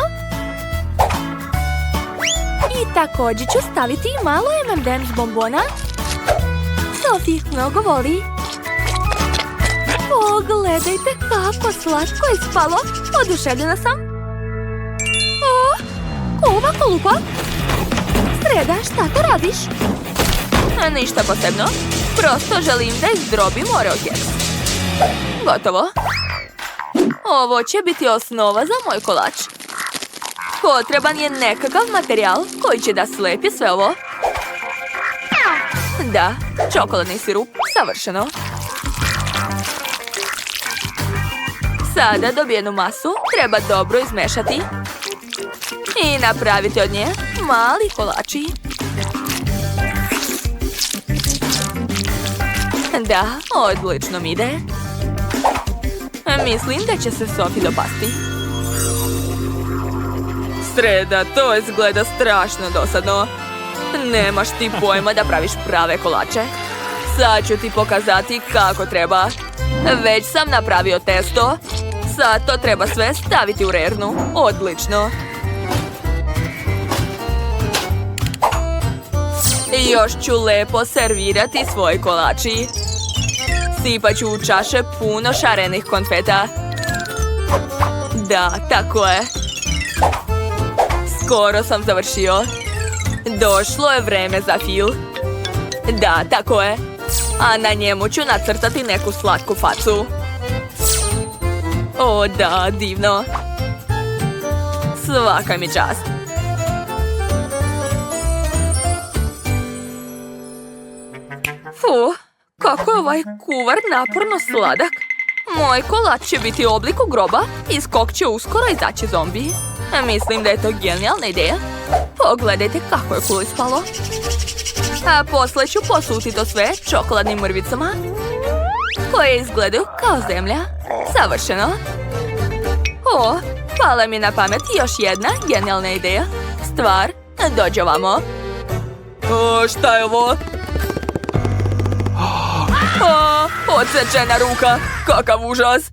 C: I također ću staviti malo M&M's bombona. Sophie ih mnogo voli. Pogledajte kako slatko je ispalo. Oduševljena sam. Ovako lupa. Sreda, šta to radiš?
A: Ništa posebno. Prosto želim da izdrobim Oreo keks. Gotovo. Ovo će biti osnova za moj kolač. Potreban je nekakav materijal koji će da slepi sve ovo. Da, čokoladni sirup, savršeno. Sada dobijenu masu treba dobro izmešati i napraviti od nje mali kolači. Da, odlično mi ide. Mislim da će se Sophie dopasti. Sreda, to izgleda strašno dosadno. Nemaš ti pojma da praviš prave kolače. Sad ću ti pokazati kako treba. Već sam napravio testo. Sad to treba sve staviti u rernu. Odlično. Još ću lepo servirati svoj kolači. Sipat ću u čaše puno šarenih konfeta. Da, tako je. Skoro sam završio. Došlo je vreme za fil. Da, tako je. A na njemu ću nacrtati neku slatku facu. O, da, divno. Svaka mi čast. Kako je ovaj kuvar naporno sladak. Moj kolač će biti u obliku groba iz kog će uskoro izaći zombi. Mislim da je to genijalna ideja. Pogledajte kako je cool ispalo. A posle ću posuti to sve čokoladnim mrvicama koje izgledaju kao zemlja. Savršeno. Pala mi na pamet još jedna genijalna ideja. Stvar, dođi ovamo. Šta je ovo? Odsečena ruka. Kakav užas.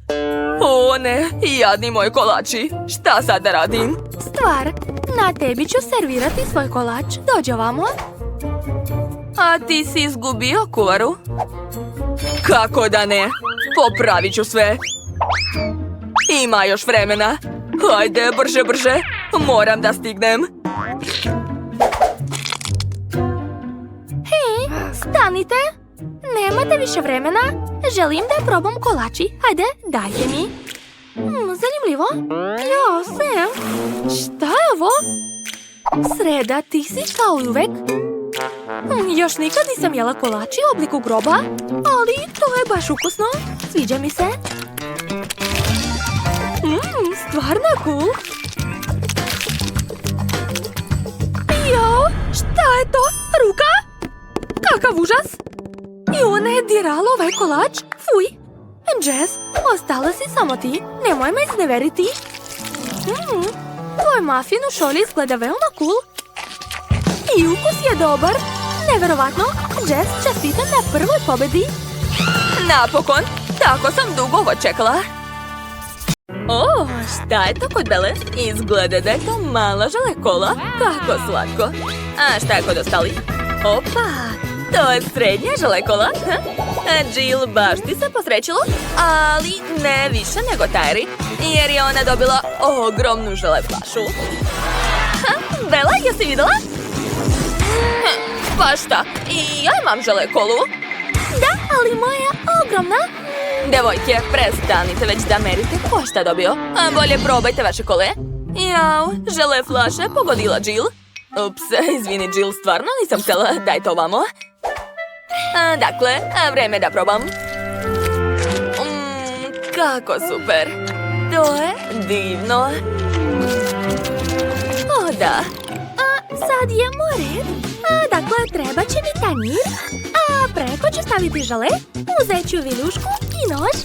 A: O ne, jadni moji kolači. Šta sad da radim?
C: Stvar, na tebi ću servirati svoj kolač. Dođi ovamo.
A: A ti si izgubio kuvaru? Kako da ne? Popravit ću sve. Ima još vremena. Hajde, brže, brže. Moram da stignem.
C: Hej, stanite. Nemate više vremena. Želim da probam kolači. Hajde, dajte mi. Zanimljivo. Jo, Sam. Šta je ovo? Sreda, ti si kao i uvek. Još nikad nisam jela kolači u obliku groba, ali to je baš ukusno. Sviđa mi se. Stvarno je cool. Jo, šta je to? Ruka? Kakav užas. I ona je dirala ovaj kolač. Fuj. Jess, ostala si samo ti. Nemoj me izneveriti. Tvoj muffin u šolji izgleda veoma cool. I ukus je dobar. Neverovatno. Jess, čestitam na prvoj pobedi.
A: Napokon. Tako sam dugo ovo čekala. Šta je to kod Bele? Izgleda da je to mala želekola. Kako slatko. A šta je kod ostalih? Opa, to je srednja želekola. Jill, baš ti se posrećilo, ali ne više nego Tyri, jer je ona dobila ogromnu žele flašu. Bela, jesi videla? Pa šta, i ja imam želekolu.
C: Da, ali moja je ogromna.
A: Devojke, prestanite već da merite ko šta dobio. A bolje probajte vaše kole. Jao, žele flaše pogodila Jill. Ups, izvini Jill, stvarno nisam htjela. Daj to ovamo. Dakle, vreme da probam. Kako super. To je divno. O, da.
C: Sad je moj red. Dakle, treba će mi tanjir. A preko ću staviti žele. Uzet ću viljušku i nož.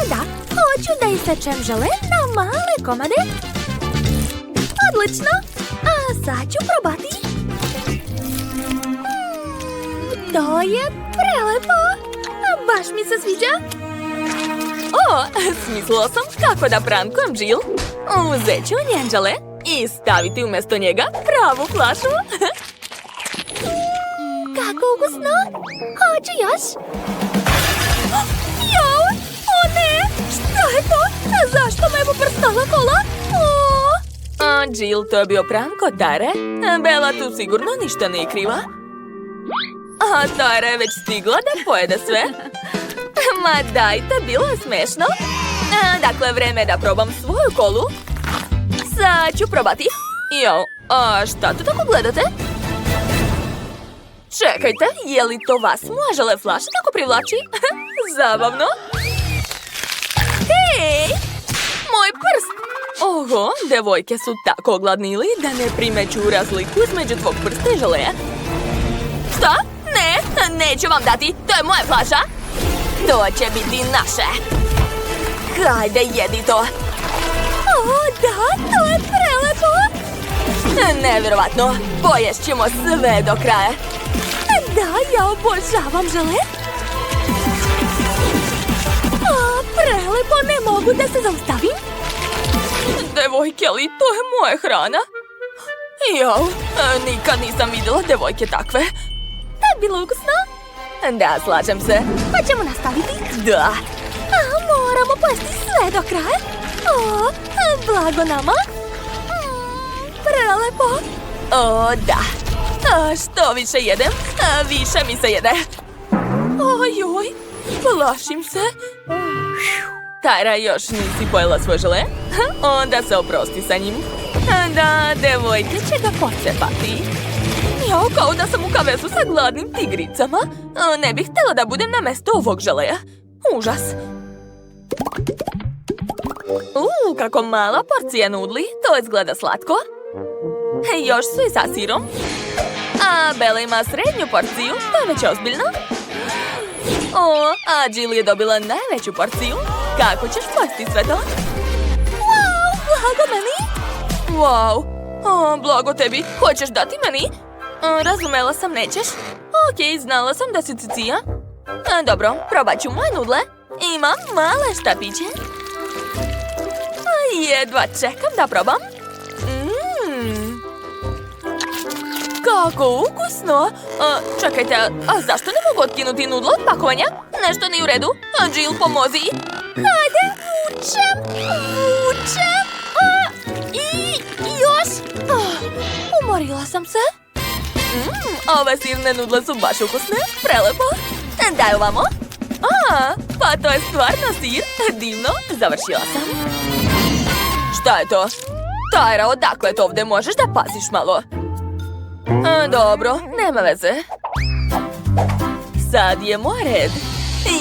C: Da, hoću da isečem žele na male komade. Odlično. A sad ću probati. To je prelepo. Baš mi se sviđa.
A: O, smislila sam kako da prankujem Jill. Uzet ću njen žele i staviti umjesto njega pravu flašu.
C: Kako ukusno. Hoću još. Jao, o ne, šta je to? Zašto me je poprskala kola?
A: Jill, to je bio prank od Tare. Bella tu sigurno ništa nije kriva. A Tara je već stigla da pojede sve. Ma dajte, bilo je smešno. Dakle, vreme je da probam svoju kolu. Sad ću probati. Jo, a šta tu tako gledate? Čekajte, je li to vas moja žele flaša tako privlači? Zabavno. Hej! Moj prst! Oho, devojke su tako ogladnili da ne primeću razliku između tvog prsta i želeja. Šta? Ne, neću vam dati, to je moja flaša. To će biti naše. Hajde, jedi to.
C: O, da, to je prelepo.
A: Nevjerovatno, pojest ćemo sve do kraja.
C: Da, ja obožavam žele. Prelepo, ne mogu da se zaustavim.
A: Devojke, ali to je moja hrana. Jo, nikad nisam vidjela devojke takve.
C: Da je bilo ukusno?
A: Da, slažem se.
C: Pa ćemo nastaviti?
A: Da.
C: Moramo pojesti sve do kraja. O, blago nama. Prelepo.
A: O, da. Što više jedem, više mi se jede. Ojoj, plašim se. Tara, još nisi pojela svoj žele? Onda se oprosti sa njim. Da, devojke će ga pocepati. Jo, kao da sam u kavezu sa gladnim tigricama. Ne bih htjela da budem na mjestu ovog želeja. Užas. Kako mala porcija nudli, to izgleda slatko. Još su i sa sirom. A Bella ima srednju porciju, to je već ozbiljno. A Jill je dobila najveću porciju. Kako ćeš pojesti sve to?
C: Wow, blago meni.
A: Wow, blago tebi. Hoćeš dati meni? Razumela sam, nećeš. Okej, znala sam da si cicija. Dobro, probat ću moje nudle. Imam male štapiće. Jedva čekam da probam. Kako ukusno! Čekajte, a zašto ne mogu otkinuti nudlo od pakovanja? Nešto nije u redu. Jill, pomozi!
C: Hajde, vučem! I još! Umorila sam se.
A: Ove sirne nudle su baš ukusne, prelepo. Daj ovamo. Pa to je stvarno sir. Divno, završila sam. Šta je to? Tara, odakle to ovdje možeš da paziš malo? Dobro, nema veze. Sad je moj red.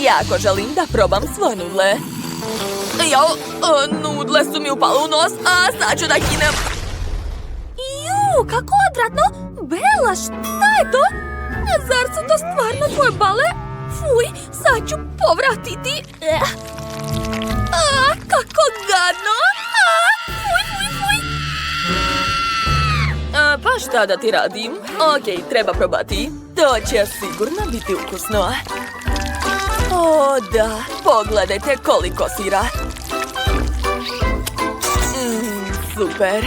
A: Jako želim da probam svoje nudle. Jao, nudle su mi upale u nos, a sad ću da kinem.
C: Ju, kako odvratno! Bella, šta je to? Zar su to stvarno tvoje bale? Fuj, sad ću povratiti.
A: Kako gadno! Fuj. Pa šta da ti radim? Okej, treba probati. To će sigurno biti ukusno. O, da, pogledajte koliko sira. Super.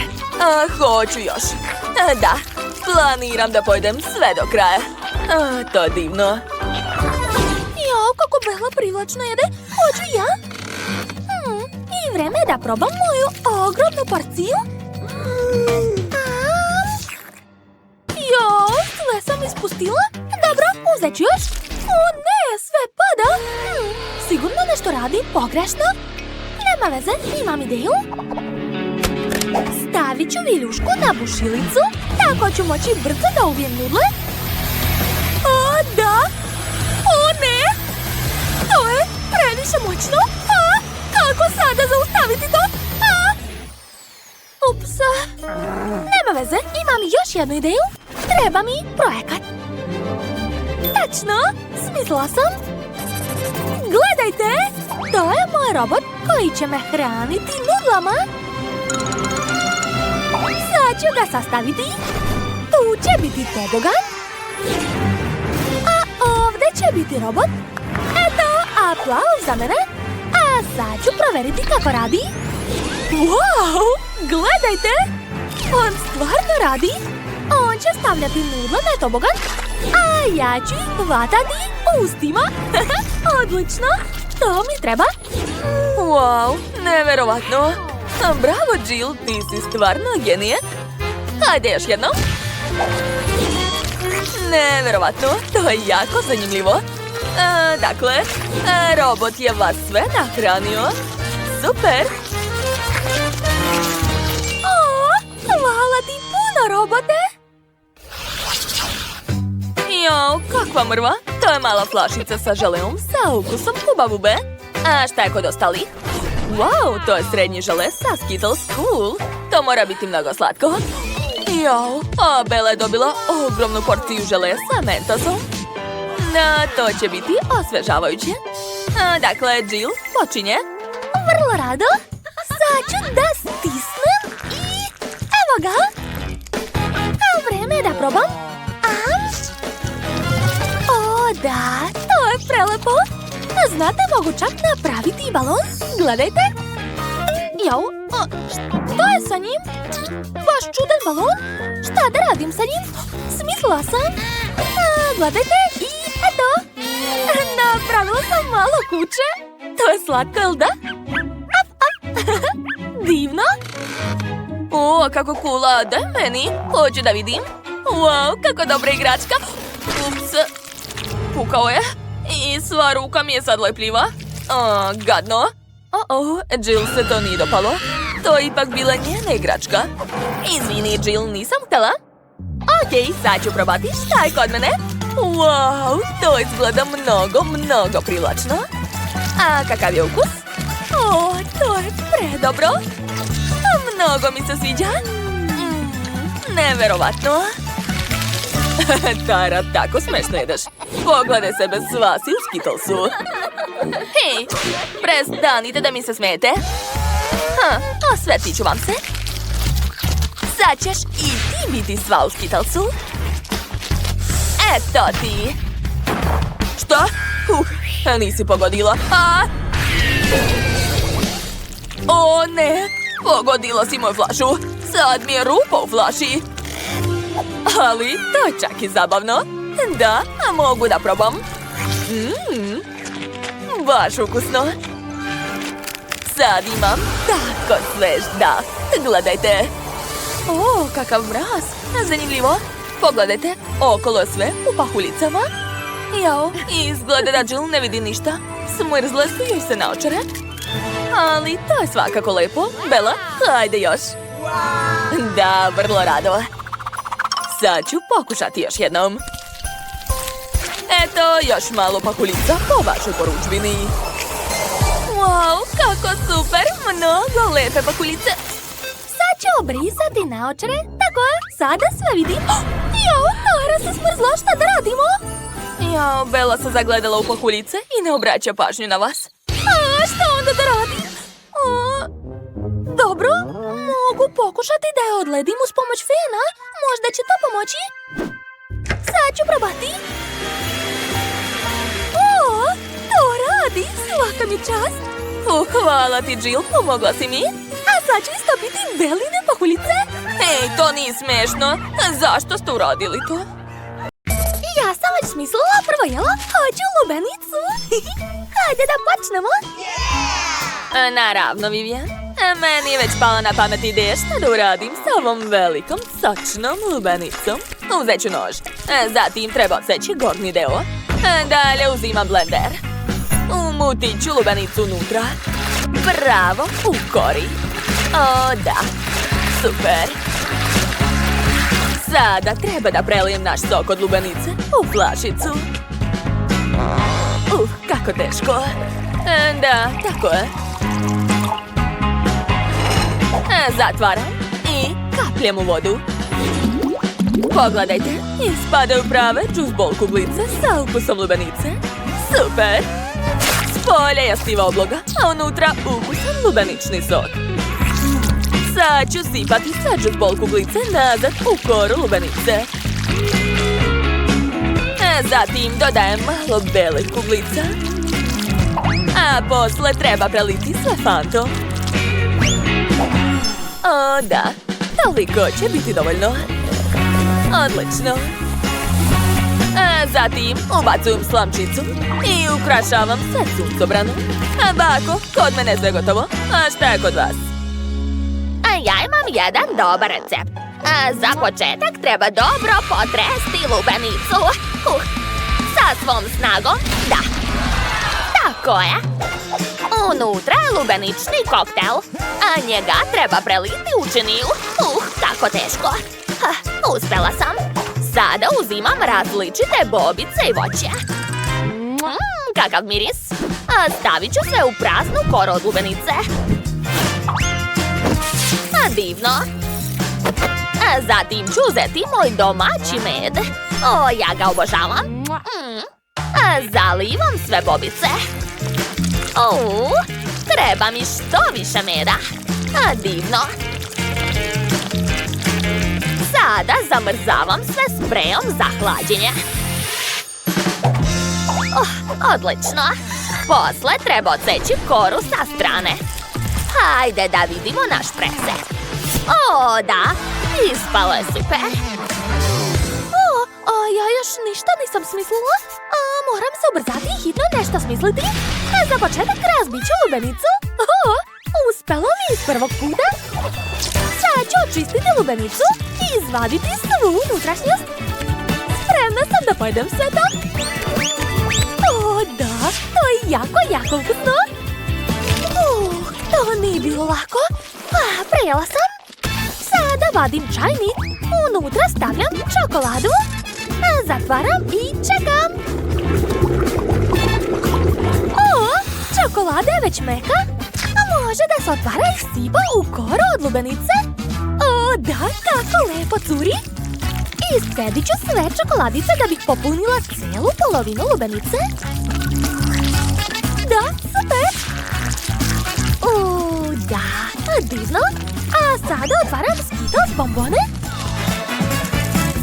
A: Hoću još. Da, planiram da pojedem sve do kraja. To je divno.
C: Jao, kako Bella privlačno jede. Hoću ja. I vreme je da probam moju ogromnu porciju. Jao, sve sam ispustila. Dobro, uzet ću još. O ne, sve pada. sigurno nešto radi pogrešno. Nema veze, imam ideju. Stavit ću viljušku na bušilicu, tako ću moći brzo da uvijem nudle. O, da! O, ne! To je previše moćno! Kako sada zaustaviti to? Ups! Nema veze, imam još jednu ideju. Treba mi projekat. Tačno, smislila sam. Gledajte! To je moj robot koji će me hraniti nudlama. Sad ću ga sastaviti. Tu će biti tobogan. A ovdje će biti robot. Eto, aplauz za mene. A sad ću provjeriti kako radi. Wow! Gledajte! On stvarno radi. On će stavljati nudle na tobogan, a ja ću ih hvatati ustima. Odlično! To mi treba.
A: Wow, neverovatno. Bravo, Jill, ti si stvarno genije. Hajde još jednom. Neverovatno, to je jako zanimljivo. Dakle, robot je vas sve nahranio. Super.
C: Hvala ti puno, robote!
A: Jo, kakva mrva. To je mala flašica sa želeom sa ukusom Hubabube. A šta je kod ostalih? Wow, to je srednji žele sa Skittles, cool. To mora biti mnogo slatko. Jo, a Bella je dobila ogromnu porciju žele sa Mentosom. To će biti osvežavajuće. Dakle, Jill, počinje.
C: Vrlo rado. Sad ću da stisnem i evo ga. A vreme je da probam. O, da, to je prelepo. Znate, mogu čak napraviti i balon. Gledajte. Jo, što je sa njim? Baš čudan balon. Šta da radim sa njim? Smislila sam. Gledajte i eto. Napravila sam malo kuće. To je slatko, jel da? Divno.
A: O, kako kula, daj meni. Hoću da vidim. Wow, kako dobra igračka. Ups, pukao je. I sva ruka mi je sad lepljiva. Gadno. Jill se to nije dopalo. To je ipak bila njena igračka. Izvini, Jill, nisam htjela. Okej, sad ću probati šta je kod mene. Wow, to izgleda mnogo privlačno. A kakav je ukus? O, to je predobro. Mnogo mi se sviđa. Neverovatno. Tara, tako smešno jedeš. Pogledaj sebe sva si u Skittlesu. Hej, prestanite da mi se smijete. Osvetit ću vam se. Sad ćeš i ti biti sva u Skittlesu. Eto ti. Šta? Nisi pogodila. O ne, pogodila si moju flašu. Sad mi je rupa u flaši. Ali to je čak i zabavno. Da, a mogu da probam. Baš ukusno. Sad imam tako svež dah. Gledajte. O, kakav mraz. Zanimljivo. Pogledajte, okolo je sve u pahuljicama. Jao, izgleda da Jill ne vidi ništa. Smrzle su joj se naočare. Ali to je svakako lepo. Bella, hajde još. Da, vrlo rado. Sad ću pokušati još jednom. Eto, još malo pahuljica po vašoj poručbini. Wow, kako super! Mnogo lepe pahuljice.
C: Sad ću obrisati naočare. Tako je, sada sve vidim. Jao, Tara se smrzla, šta da radimo?
A: Jao, Bella se zagledala u pahuljice i ne obraća pažnju na vas.
C: Šta onda da radim? Dobro, mogu pokušati da je odledim uz pomoć fena. Možda će to pomoći. Sad ću probati. O, to radi, svaka mi čast.
A: Hvala ti, Jill, pomogla si mi.
C: A sad ću istopiti Belline pahuljice.
A: Hej, to nije smešno. Zašto ste uradili to?
C: Ja sam već smislila prvo jelo, hoću lubenicu. Hajde da počnemo.
A: Naravno, Vivian. Meni je već pala na pamet ideja šta da uradim sa ovom velikom, sočnom lubenicom. Uzet ću nož. Zatim treba odseći gornji deo. Dalje uzimam blender. Umutit ću lubenicu unutra. Bravo, u kori. O, da. Super. Sada treba da prelijem naš sok od lubenice u flašicu. Kako teško. Da, tako je. Zatvaram i kapljem u vodu. Pogledajte, ispadaju prave džuzbol kuglice sa ukusom lubenice. Super! Spolja je siva obloga, a unutra ukusan lubenični sok. Sad ću sipati sve džuzbol kuglice nazad u koru lubenice. Zatim dodajem malo belih kuglica. A posle treba preliti sve fantom. O, da. Toliko će biti dovoljno. Odlično. Zatim ubacujem slamčicu i ukrašavam sve suncobranom. Bako, kod mene sve gotovo. A šta je kod vas? Ja imam jedan dobar recept. Za početak treba dobro potresti lubenicu. Sa svom snagom, da. Tako je. Unutra je lubenični koktel, a njega treba preliti u činiju. Kako teško. Uspela sam. Sada uzimam različite bobice i voće. Kakav miris. Stavit ću sve u praznu koru od lubenice. Divno. Zatim ću uzeti moj domaći med. Ja ga obožavam. Zalivam sve bobice. Treba mi što više meda. Divno. Sada zamrzavam sve sprejom za hlađenje. Odlično. Posle treba odseći koru sa strane. Hajde da vidimo naš presek. Da. Ispalo je super.
C: Ja još ništa nisam smislila. Moram se ubrzati i hitno nešto smisliti. Za početak razbit ću lubenicu. Uspelo mi iz prvog puta. Sad ću očistiti lubenicu i izvaditi svu unutrašnjost. Spremna sam da pojedem sve to. Da, to je jako ukusno. To nije bilo lako. Prejela sam. Sada vadim čajnik. Unutra stavljam čokoladu. Zatvaram i čekam. Čokolada je već meka. Može da se otvara i sipa u koru od lubenice. Da, kako lepo curi. Iscedit ću sve čokoladice da bih popunila cijelu polovinu lubenice. Da, super. Da, divno. A sada otvaram Skittles bombone.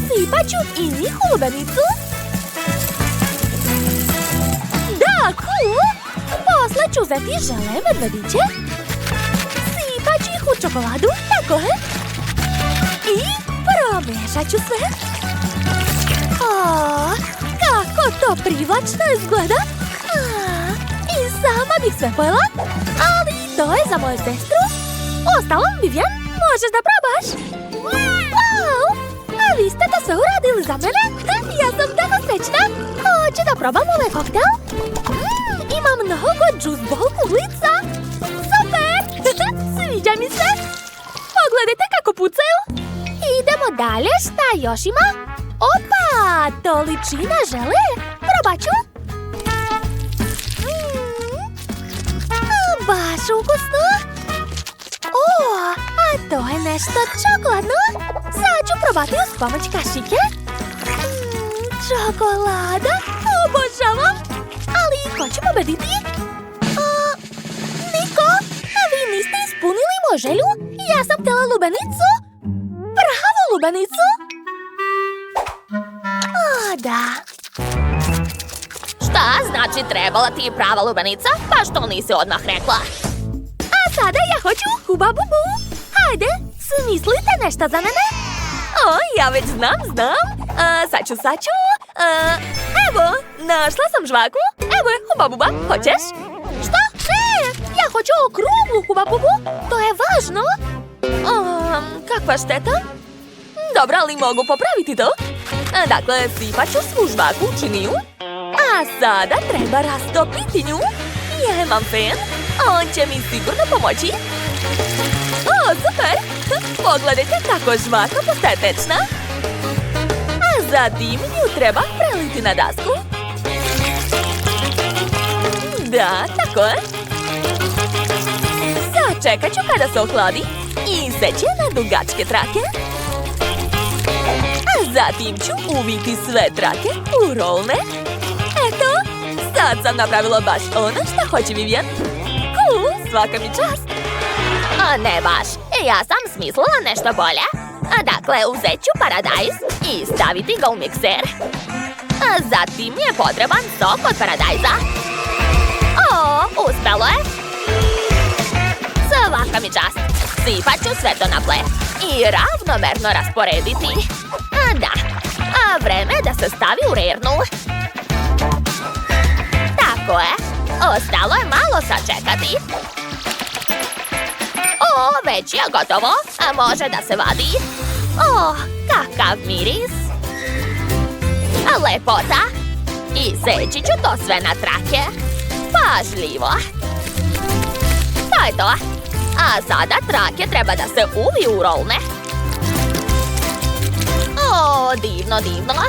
C: Sipat ću i njih u lubenicu. Da, cool. Posle ću uzeti žele medvediće. Sipat ću ih u čokoladu, tako je. I promešat ću sve. Kako to privlačno izgleda. I sama bih sve pojela. Ali to je za moju sestru. Ostalom, Vivian, možeš da probaš. Wow! A vi ste to sve uradili za mene? Ja sam tako srećna. Hoću da probam ovaj koktel. Ima mnogo džuzbol kuglica. Super! Sviđa mi se. Pogledajte kako pucaju. Idemo dalje, šta još ima? Opa, toličina žele. Probat ću. Baš ukusno. A to je nešto čokoladno. Sad ću probati uz pomoć kašike. Čokolada. Obožavam. Ali ko će pobediti? Niko. Vi niste ispunili moju želju. Ja sam htjela lubenicu. Pravu lubenicu. Da.
A: Šta znači trebala ti prava lubenica? Pa što nisi odmah rekla?
C: A sada ja hoću Huba Bubu. Hajde, smislite nešto za mene.
A: Ja već znam. Sad ću. Evo, našla sam žvaku. Evo je Huba Buba, hoćeš?
C: Šta? Ja hoću okruglu Huba Bubu. To je važno.
A: Kakva šteta? Dobro, ali mogu popraviti to. Dakle, sipat ću svu žvaku u činiju. A A sada treba rastopiti nju. Ja imam fen. On će mi sigurno pomoći. O, super! Pogledajte kako žvaka postaje tečna. A zatim nju treba preliti na dasku. Da, tako je. Sačekat ću kada se ohladi i seći na dugačke trake. A zatim ću uviti sve trake u rolne. Eto, sad sam napravila baš ono što hoće Vivian. Cool, svaka mi čast. A ne baš, ja sam smislila nešto bolje. Dakle, uzet ću paradajz i staviti ga u mikser. A zatim je potreban sok od paradajza. O, uspelo je. Svaka mi čast. Sipat ću sve to na ple i ravnomerno rasporediti. A da, vreme je da se stavi u rernu. Tako je, ostalo je malo sačekati. O, već je gotovo, a može da se vadi. O, kakav miris. Lepota. I seći ću to sve na trake. Pažljivo. To je to. A sada trake treba da se uviju u rolne. O, divno, divno.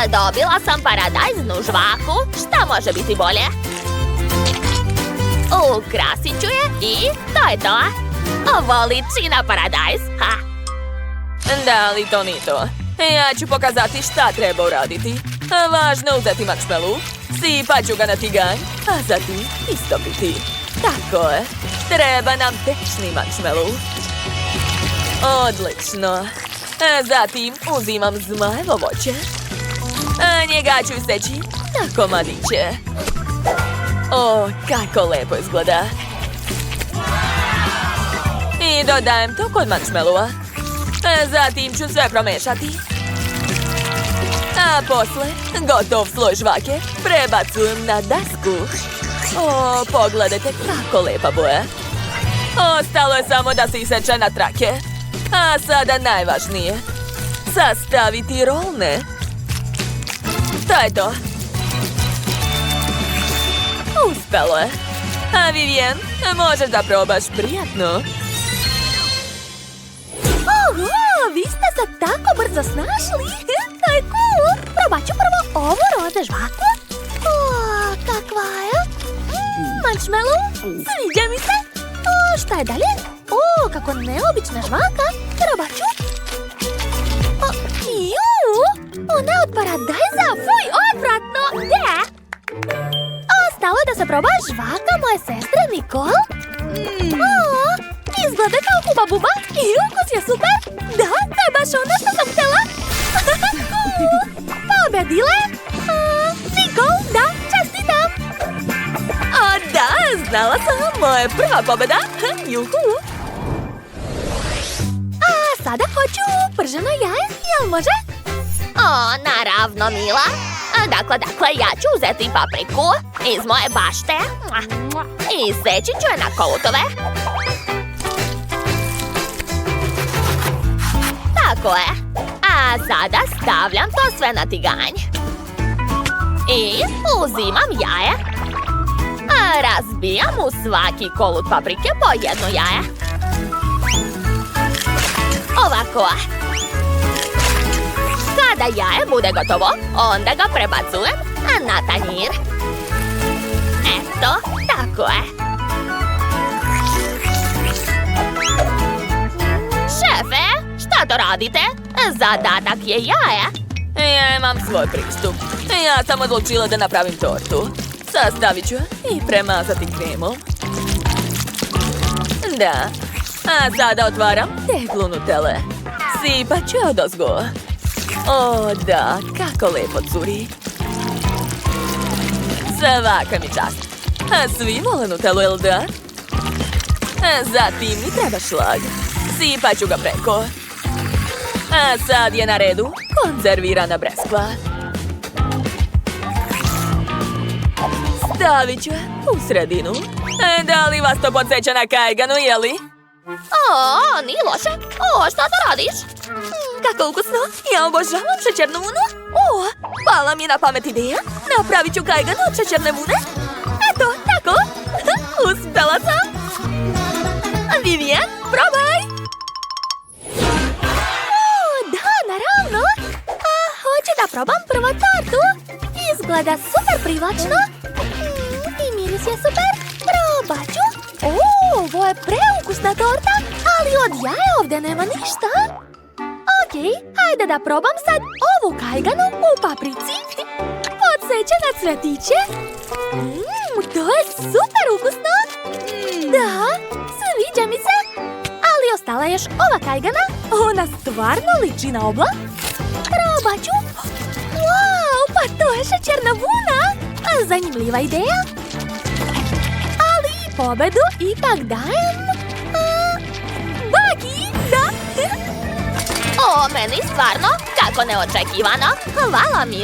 A: Dobila sam paradajznu žvaku. Šta može biti bolje? Ukrasit ću je i to je to. Ovo liči na paradajz. Ha.
B: Da, ali to nije to. Ja ću pokazati šta treba uraditi. Važno je uzeti marshmallow, sipat ću ga na tiganj, a zatim istopiti. Tako je. Treba nam tečni marshmallow. Odlično. Zatim uzimam zmajevo voće. Njega ću iseći na komadiće. O, kako lepo izgleda. I dodajem to kod marshmallowa. Zatim ću sve promešati. A posle, gotov sloj žvake prebacujem na dasku. O, pogledajte kako lepa boja. Ostalo je samo da se iseče na trake. A sada najvažnije. Sastaviti rolne. To je to. Uspelo je. A Vivian, možeš da probaš prijatno.
C: Oho, vi ste se tako brzo snašli. To je cool. Probat ću prvo ovu roze žvaku. O, kakva je? Marshmallow, sviđa mi se. O, šta je dalje? O, kako neobična žvaka. Probat ću. O, ona je od paradajza. Fuj, odvratno. Gdje? Ostalo je da se proba žvaka moje sestre Nicole. O, izgleda kao Huba Buba i ukus je super. Da, to je baš ono što sam htjela. Pobedile. Nicole, da, čestitam.
A: O da, znala sam, moja prva pobjeda. Juhu.
C: A sada hoću prženo jaje, jel može?
A: O, naravno, Mila. Dakle, ja ću uzeti papriku iz moje bašte i seći ću je na kolutove. Tako je. A sada stavljam to sve na tiganj. I uzimam jaje. A razbijam u svaki kolut paprike po jedno jaje. Ovako. Kada jaje bude gotovo, onda ga prebacujem na tanjir. Eto, tako je. Šefe, šta to radite? Zadatak je jaje.
B: Ja imam svoj pristup. Ja sam odlučila da napravim tortu. Sastavit ću i premazati kremom. Da. A sada otvaram teglu Nutelle. Sipat ću odozgo. O, da, kako lepo curi. Svaka mi čast. A svi vole Nutellu, jel da? Zatim mi treba šlag. Sipat ću ga preko. A sad je na redu konzervirana breskva. Stavit ću je u sredinu. Da li vas to podsjeća na kajganu, jeli?
A: O, nije loše. O, šta to radiš? Kako ukusno. Ja obožavam šećernu vunu. O, Pala mi je na pamet ideja. Napravit ću kajgan od šećerne vune. Eto, tako. Uspela sam. Vivian, probaj.
C: Da, naravno. Hoću da probam prvo tortu. Izgleda super privlačno. I miris je super. Probat ću. Ovo je preukusna torta, ali od jaja ovdje nema ništa. Okej, hajde da probam sad ovu kajganu u paprici. Podsjeća na cvetiće. To je super ukusno. Da, sviđa mi se. Ali ostala je još ova kajgana. Ona stvarno liči na obla. Probat ću. Wow, pa to je šećerna vuna. Zanimljiva ideja. Ali pobedu ipak dajem Bagi, da.
A: O, meni stvarno, kako neočekivano. Hvala, Mila.